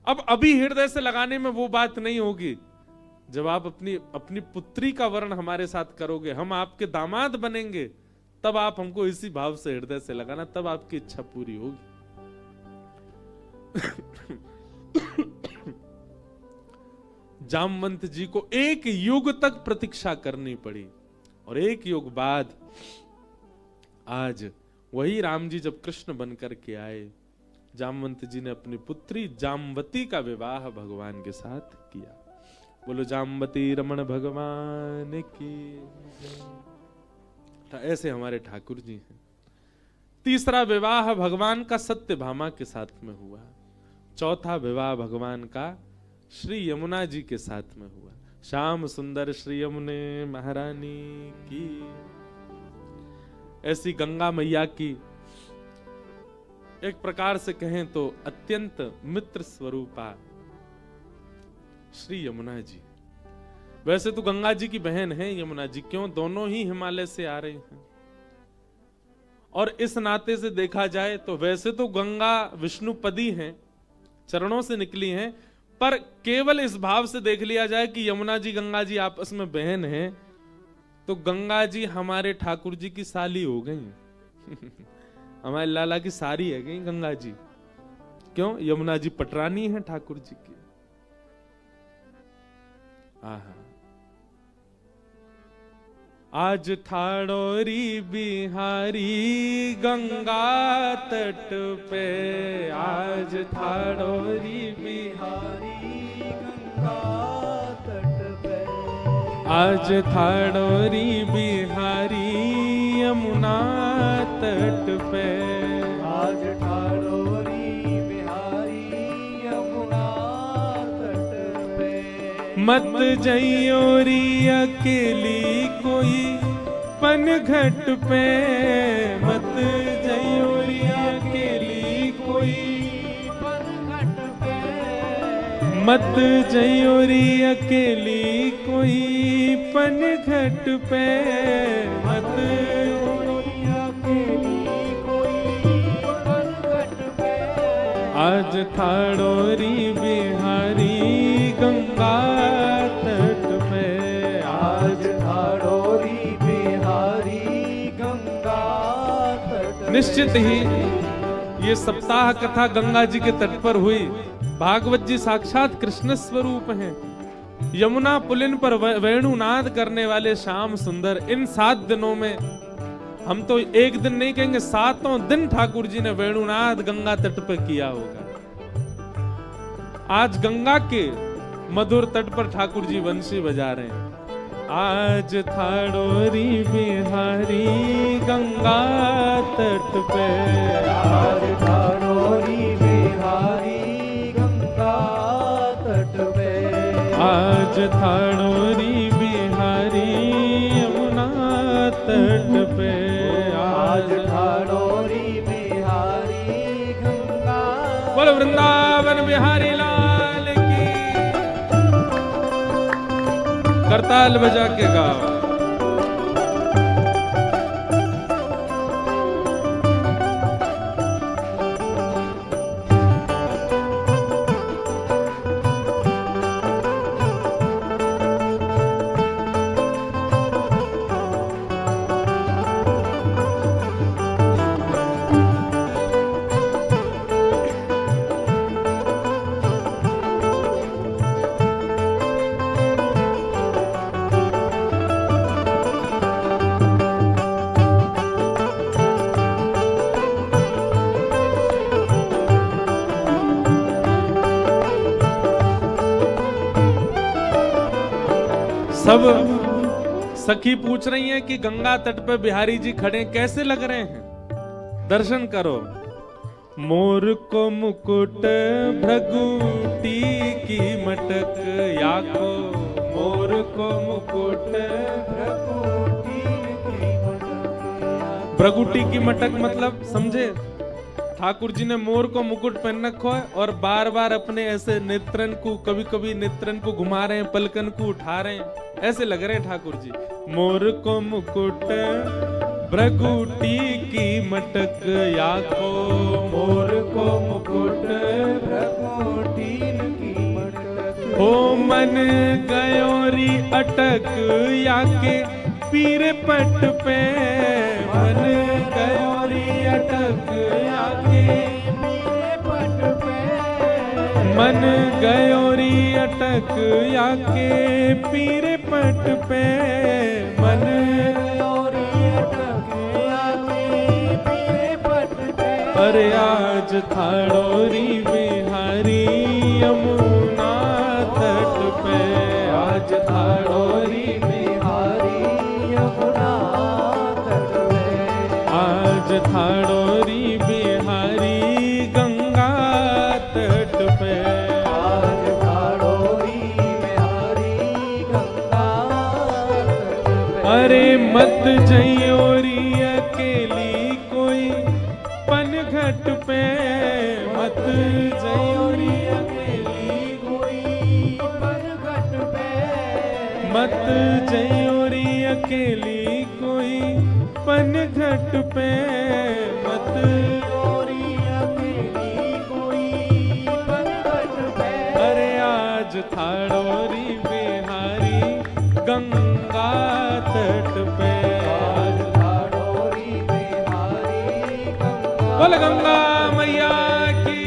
अब अभी हृदय से लगाने में वो बात नहीं होगी। जब आप अपनी पुत्री का वर्ण हमारे साथ करोगे, हम आपके दामाद बनेंगे, तब आप हमको इसी भाव से हृदय से लगाना, तब आपकी इच्छा पूरी होगी। जामवंत जी को 1 युग तक प्रतीक्षा करनी पड़ी, और 1 युग बाद आज वही राम जी जब कृष्ण बनकर के आए, जामवंत जी ने अपनी पुत्री जामवती का विवाह भगवान के साथ किया। बोलो जामवती रमण भगवान की। ऐसे हमारे ठाकुर जी हैं। तीसरा विवाह भगवान का सत्यभामा के साथ में हुआ। चौथा विवाह भगवान का श्री यमुना जी के साथ में हुआ। श्याम सुंदर श्री यमुने महारानी की। ऐसी गंगा मैया की एक प्रकार से कहें तो अत्यंत मित्र स्वरूपा श्री यमुना जी। वैसे तो गंगा जी की बहन है यमुना जी, क्यों? दोनों ही हिमालय से आ रहे हैं। और इस नाते से देखा जाए तो वैसे तो गंगा विष्णुपदी हैं, चरणों से निकली हैं, पर केवल इस भाव से देख लिया जाए कि यमुना जी गंगा जी आपस में बहन हैं, तो गंगा जी हमारे ठाकुर जी की साली हो गई। हमारे लाला की सारी है गई गंगा जी। क्यों? यमुना जी पटरानी है ठाकुर जी की। आहा। आज ठाड़ोरी बिहारी गंगा तट पे, आज ठाड़ोरी बिहारी गंगा तट पे, आज ठाड़ोरी बिहारी यमुना तट पे, आज ठाड़ोरी बिहारी यमुना तट पे। मत जइयोरी अकेली कोई पनघट पे, मत जइयोरी अकेली कोई पनघट पे, मत जइयोरी अकेली कोई पनघट पे, मत जइयोरी अकेली कोई पनघट पे। आज ठाड़ोरी बिहारी गंगा तट पे, आज ठाड़ोरी बिहारी गंगा तट। निश्चित ही ये सप्ताह कथा गंगा जी के तट पर हुई। भागवत जी साक्षात कृष्ण स्वरूप हैं। यमुना पुलिन पर वेणुनाद करने वाले श्याम सुंदर। इन 7 दिनों में, हम तो एक दिन नहीं कहेंगे, 7 दिन ठाकुर जी ने वेणुनाद गंगा तट पर किया होगा। आज गंगा के मधुर तट पर ठाकुर जी बंसी बजा रहे हैं। आज ठाड़ोरी बिहारी गंगा तट पे, आज ठाड़ोरी बिहारी गंगा तट पे, आज ठाड़ोरी बिहारी यमुना तट पे, आज ठाड़ोरी बिहारी गंगा। बोलो वृंदावन बिहारी लाल की। करताल बजा के गाओ। सब सखी पूछ रही हैं कि गंगा तट पे बिहारी जी खड़े कैसे लग रहे हैं। दर्शन करो। मोर को मुकुट भृगुटी की मटक याको, मोर को मुकुट भृगुटी की मटक। भृगुटी की मटक मतलब समझे? ठाकुर जी ने मोर को मुकुट पहन रखा है और बार बार अपने ऐसे नेत्रन को, कभी कभी नेत्रन को घुमा रहे हैं, पलकन को उठा रहे हैं। ऐसे लग रहे ठाकुर जी। मोर को मुकुट भृगुटी की मटक याको, मोर को मुकुट भृगुटी की मटक, हो मन गयोरी अटक याके पीरे पट पे, मन गयोरी अटक याके पीरे पट पे, मन गयोरी अटक याके पीरे पट पे, मन गयोरी अटक याके पीरे पट पे। अरे आज थाड़ोरी बिहारी यमुना तट पे, आज थाड़ोरी बिहारी यमुना तट पे, आज थाड़ोरी बिहारी गंगा तट पे, आज थाड़ोरी बिहारी गंगा तट पे। अरे मत जइयोरी अकेली कोई पनघट पे, मत जइयोरी अकेली कोई पनघट पे, मत जइयोरी अकेली कोई पनघट पे, मत गयोरी अकेली कोई पनघट पे। अरे आज थाड़ोरी बिहारी गंगा तट पे, आज थाड़ोरी बिहारी गंगा। बोल गंगा मैया की।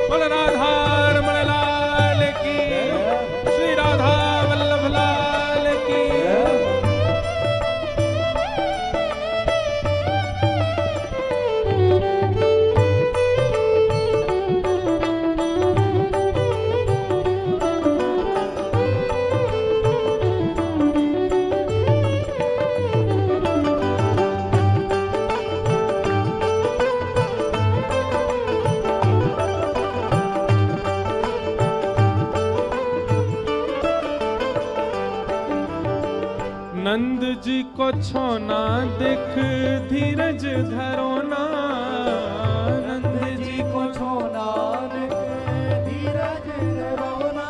बोल राधा रमण लाल की, श्री राधा वल्लभ लाल की। नंद जी को छोना देख धीरज धरो ना, नंद जी को छोना धीरज धरोना,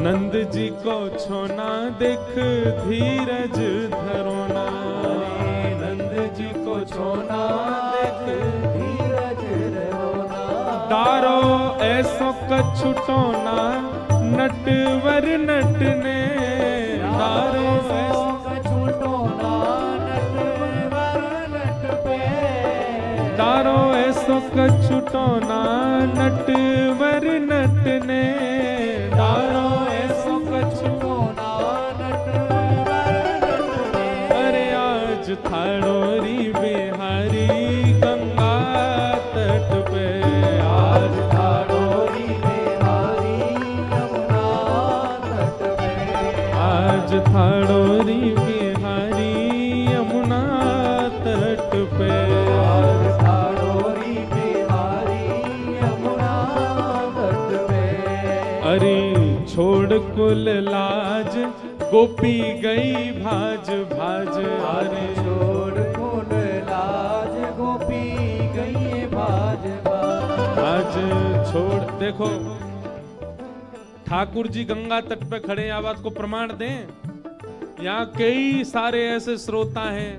नंद जी को छोना देख धीरज धरो ना, नंद जी को छोना देख धीरज धरोना। डारो ऐसो कछुटोना नटवर नटने, डारो ऐसो कछुटोना नटवर नट पे, डारो ऐसो कछुटोना नटवर नटने, डारो ऐसो कछुटोना नटवर नट पे। अरे आज थाड़ोरी बिहारी गंगा तट पे, आज थाड़ोरी बिहारी यमुना तट पे, आज थाड़ोरी बिहारी यमुना तट पे, आज थाड़ोरी बिहारी यमुना तट पे। अरे छोड़ कुल लाज गोपी गई भाज भाज, अरे छोड़ कुल लाज गोपी गई भाज भाज। आज छोड़। देखो ठाकुर जी गंगा तट पे खड़े हैं, बात को प्रमाण दें। यहाँ कई सारे ऐसे श्रोता हैं,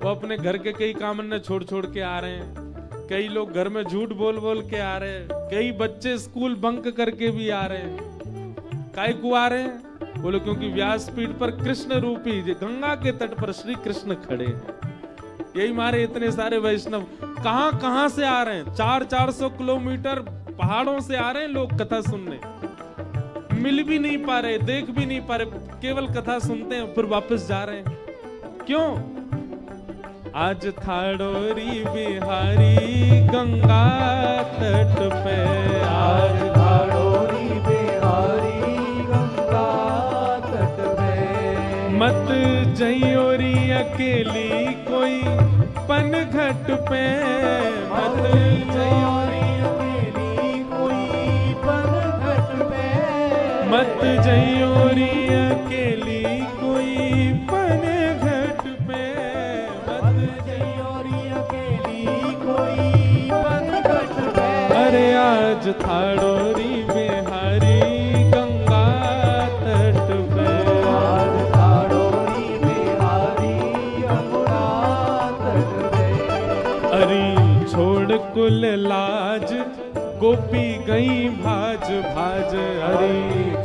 वो अपने घर के कई कामन्ने छोड़ छोड़ के आ रहे हैं, कई लोग घर में झूठ बोल बोल के आ रहे हैं, कई बच्चे स्कूल बंक करके भी आ रहे हैं। काहे को आ रहे हैं? बोलो क्योंकि व्यासपीठ पर कृष्ण रूपी गंगा के तट पर श्री कृष्ण खड़े हैं। यही मारे इतने सारे वैष्णव कहां कहां से आ रहे हैं, 400-400 किलोमीटर पहाड़ों से आ रहे हैं लोग कथा सुनने। मिल भी नहीं पा रहे, देख भी नहीं पा रहे, केवल कथा सुनते हैं फिर वापस जा रहे हैं। क्यों? आज थाड़ोरी बिहारी गंगा तट पे, आज थाड़ोरी बिहारी गंगा तट पे। मत जइयोरी अकेली कोई पनघट पे, मत जयोरी अकेली कोई पनघट पे। मत जइयोरी अकेली कोई पनघट पे। आज थाड़ोरी बिहारी गंगा तट पे। आज थाड़ोरी बिहारी यमुना तट पे। अरे छोड़ कुल लाज गोपी गई भाज भाज। अरे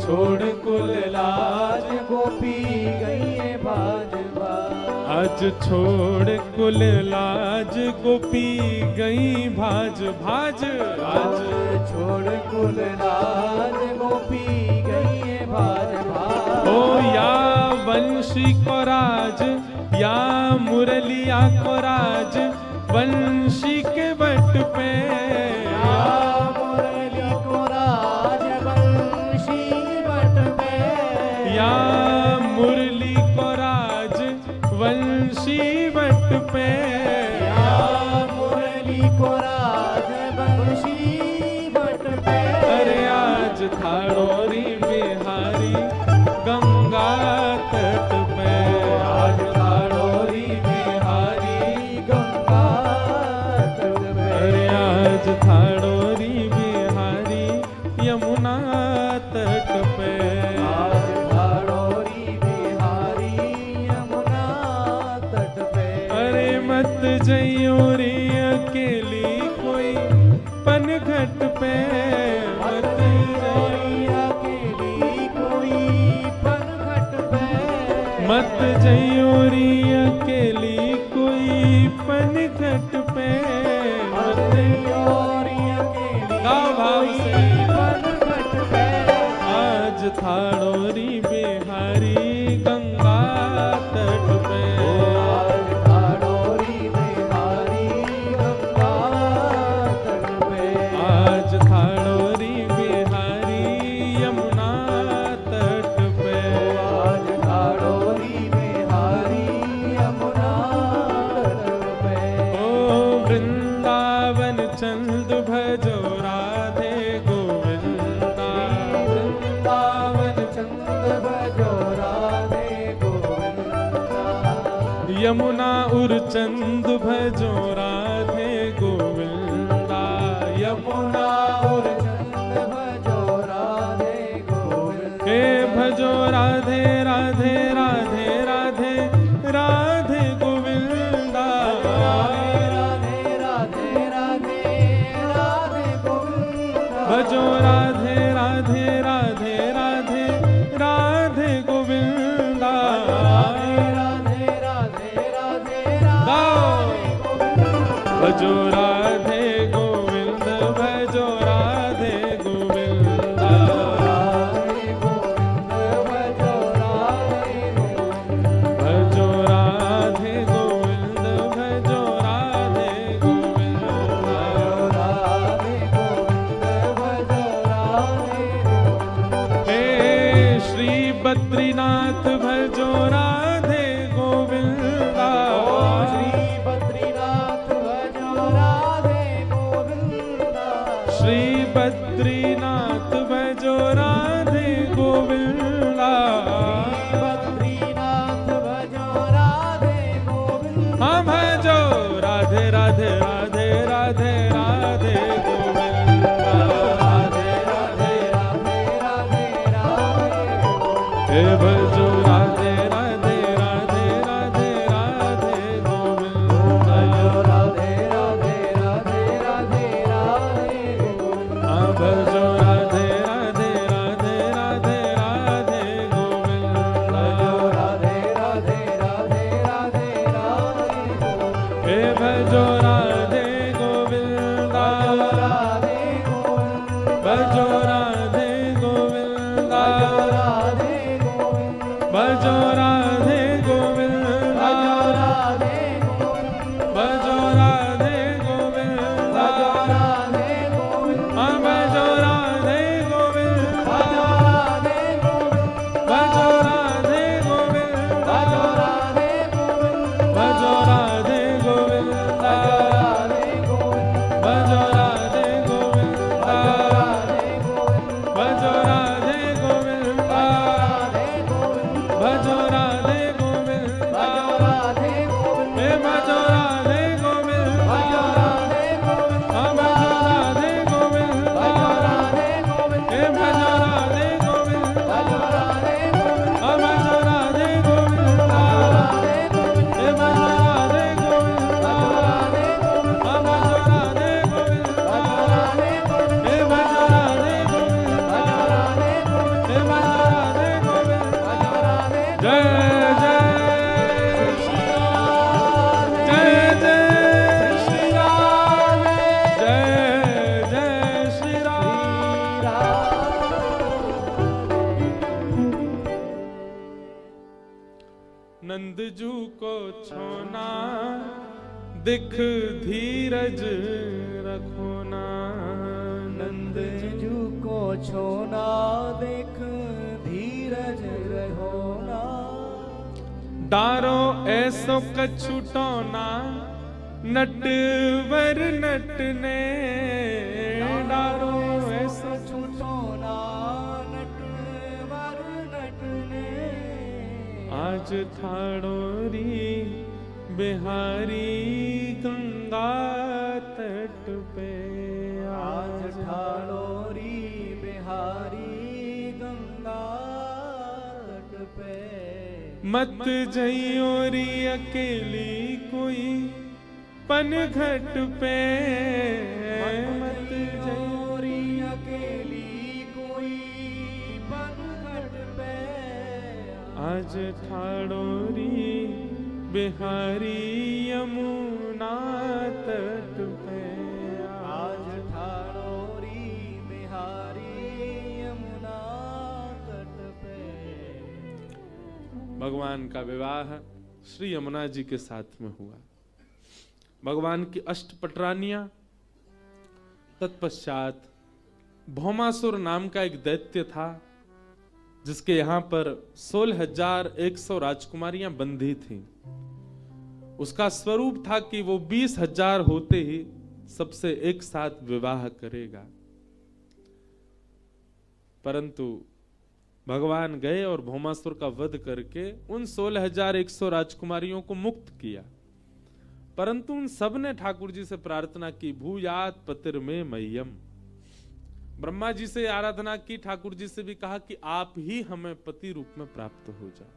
छोड़ कुल लाज गोपी गई भाज भाज। आज छोड़ कुल लाज गोपी गई भाज भाज। आज छोड़ कुल लाज गोपी गई भाज भाज। ओ या वंशी को राज या मुरलिया को राज वंशी के बट पे। मुरली को राज वंशी बट पे। या मुरली को राज वंशी बट पे। मुरली को राज वंशी बट पे। अरे आज थाड़ोरी बिहारी गंगा तट पे। आज थाड़ोरी बिहारी गंगा तट पे। अरे आज थाड़ोरी बिहारी यमुना तट पे। आज थाड़ोरी बिहारी यमुना तट पे। अरे मत जइयो रे अकेली कोई पनघट पे। मत जइयो अकेली कोई पनघट पे। मत जइयो रे अकेली कोई पनघट पे। मत गाओ भाव से। पनघट पे। आज थाड़ोरी बिहारी गंगा तट पे। आज थाड़ोरी बिहारी गंगा तट पे। आज थाड़ोरी बिहारी यमुना तट पे। आज थाड़ोरी बिहारी यमुना तट पे। ओ वृंदावन चंद भजो राधे गोविंदा। वृंदावन चंद भजो राधे गोविंदा। यमुना उरचंद भजो राधे गोविंदा। यमुना और चंद भजो राधे गोविंदा। हे भजो राधे राधे राधे राधे राधे गोविंदा। राधे राधे राधे राधे गोविंदा। भजो राधे राधे राधे राधे राधे गोविंदा। राधे राधे राधे गाओ। गोविंदा। भजो राधे गोविंद भजो राधे गोविंदा। राधे गोविंद भजो राधे गोविंद। भजो राधे गोविंद भजो राधे गोविंदा। राधे गोविंद भजो राधे गोविंद। हे श्री बद्रीनाथ भजो राधे गोविंदा। श्री बद्रीनाथ भजो राधे गोविंदा। श्री बद्रीनाथ भजो राधे गोविंदा। बद्रीनाथ भजो राधे गोविंदा। हाँ भजो राधे राधे राधे राधे राधे गोविंदा। राधे राधे राधे राधे राधे गोविंदा। हे भजो राधे राधे राधे राधे राधे गोविंदा। राधे राधे राधे राधे राधे गोविंदा। हाँ भजो राधे राधे राधे राधे राधे गोविंदा। राधे राधे राधे राधे राधे गोविंदा। हे भजो राधे गोविंदा। राधे गोविंदा। भजो राधे गोविंदा। राधे गोविंदा। नंदजू को छोना, दिख धीरज रखो ना। नंदजू को छोना, देख धीरज रहो ना। डारो ऐसो कछु टोना, नटवर नटने। डारो ऐसो छूटोना, नटवर नटने। आज ठाड़ोरी बिहारी गंगा तट पे। आज ठाड़ोरी बिहारी गंगा तट पे। मत जइयोरी अकेली कोई पनघट पे। मत जइयोरी अकेली कोई पनघट पे। आज ठाड़ोरी बिहारी यमुना तट पे। आज ठाड़ोरी बिहारी यमुना तट पे। भगवान का विवाह श्री यमुना जी के साथ में हुआ। भगवान की अष्टपटरानियां, तत्पश्चात भौमासुर नाम का एक दैत्य था जिसके यहां पर 16,100 राजकुमारियां बंधी थीं। उसका स्वरूप था कि वो 20,000 होते ही सबसे एक साथ विवाह करेगा। परंतु भगवान गए और भौमासुर का वध करके उन 16,100 राजकुमारियों को मुक्त किया। परंतु उन सब ने ठाकुर जी से प्रार्थना की, भूयात पतिर में मह्यम। ब्रह्मा जी से आराधना की, ठाकुर जी से भी कहा कि आप ही हमें पति रूप में प्राप्त हो जाओ।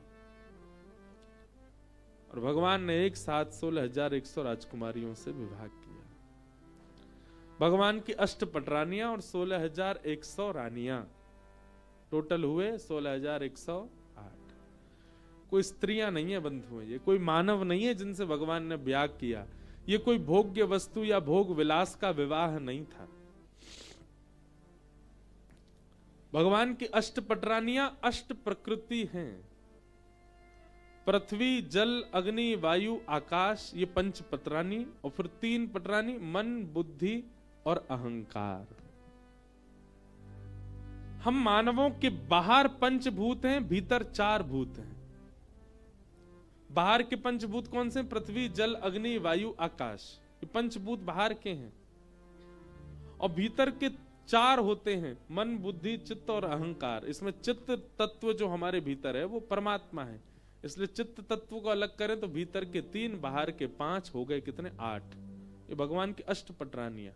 और भगवान ने एक साथ 16,100 राजकुमारियों से विवाह किया। भगवान की अष्टपटरानियां और 16,100 रानियां, टोटल हुए 16,108। कोई स्त्रियां नहीं है बंधु, ये कोई मानव नहीं है जिनसे भगवान ने ब्याह किया। ये कोई भोग्य वस्तु या भोग विलास का विवाह नहीं था। भगवान की अष्टपटरानियां अष्ट प्रकृति हैं। पृथ्वी, जल, अग्नि, वायु, आकाश, ये पंच पटरानी। और फिर 3 पटरानी, मन, बुद्धि और अहंकार। हम मानवों के बाहर पंचभूत हैं, भीतर 4 भूत हैं। बाहर के पंचभूत कौन से? पृथ्वी, जल, अग्नि, वायु, आकाश। ये पंचभूत बाहर के हैं। और भीतर के 4 होते हैं, मन, बुद्धि, चित्त और अहंकार। इसमें चित्त तत्व जो हमारे भीतर है वो परमात्मा है, इसलिए चित्त तत्व को अलग करें तो भीतर के 3, बाहर के 5 हो गए कितने? 8। ये भगवान की अष्टपटरानियां।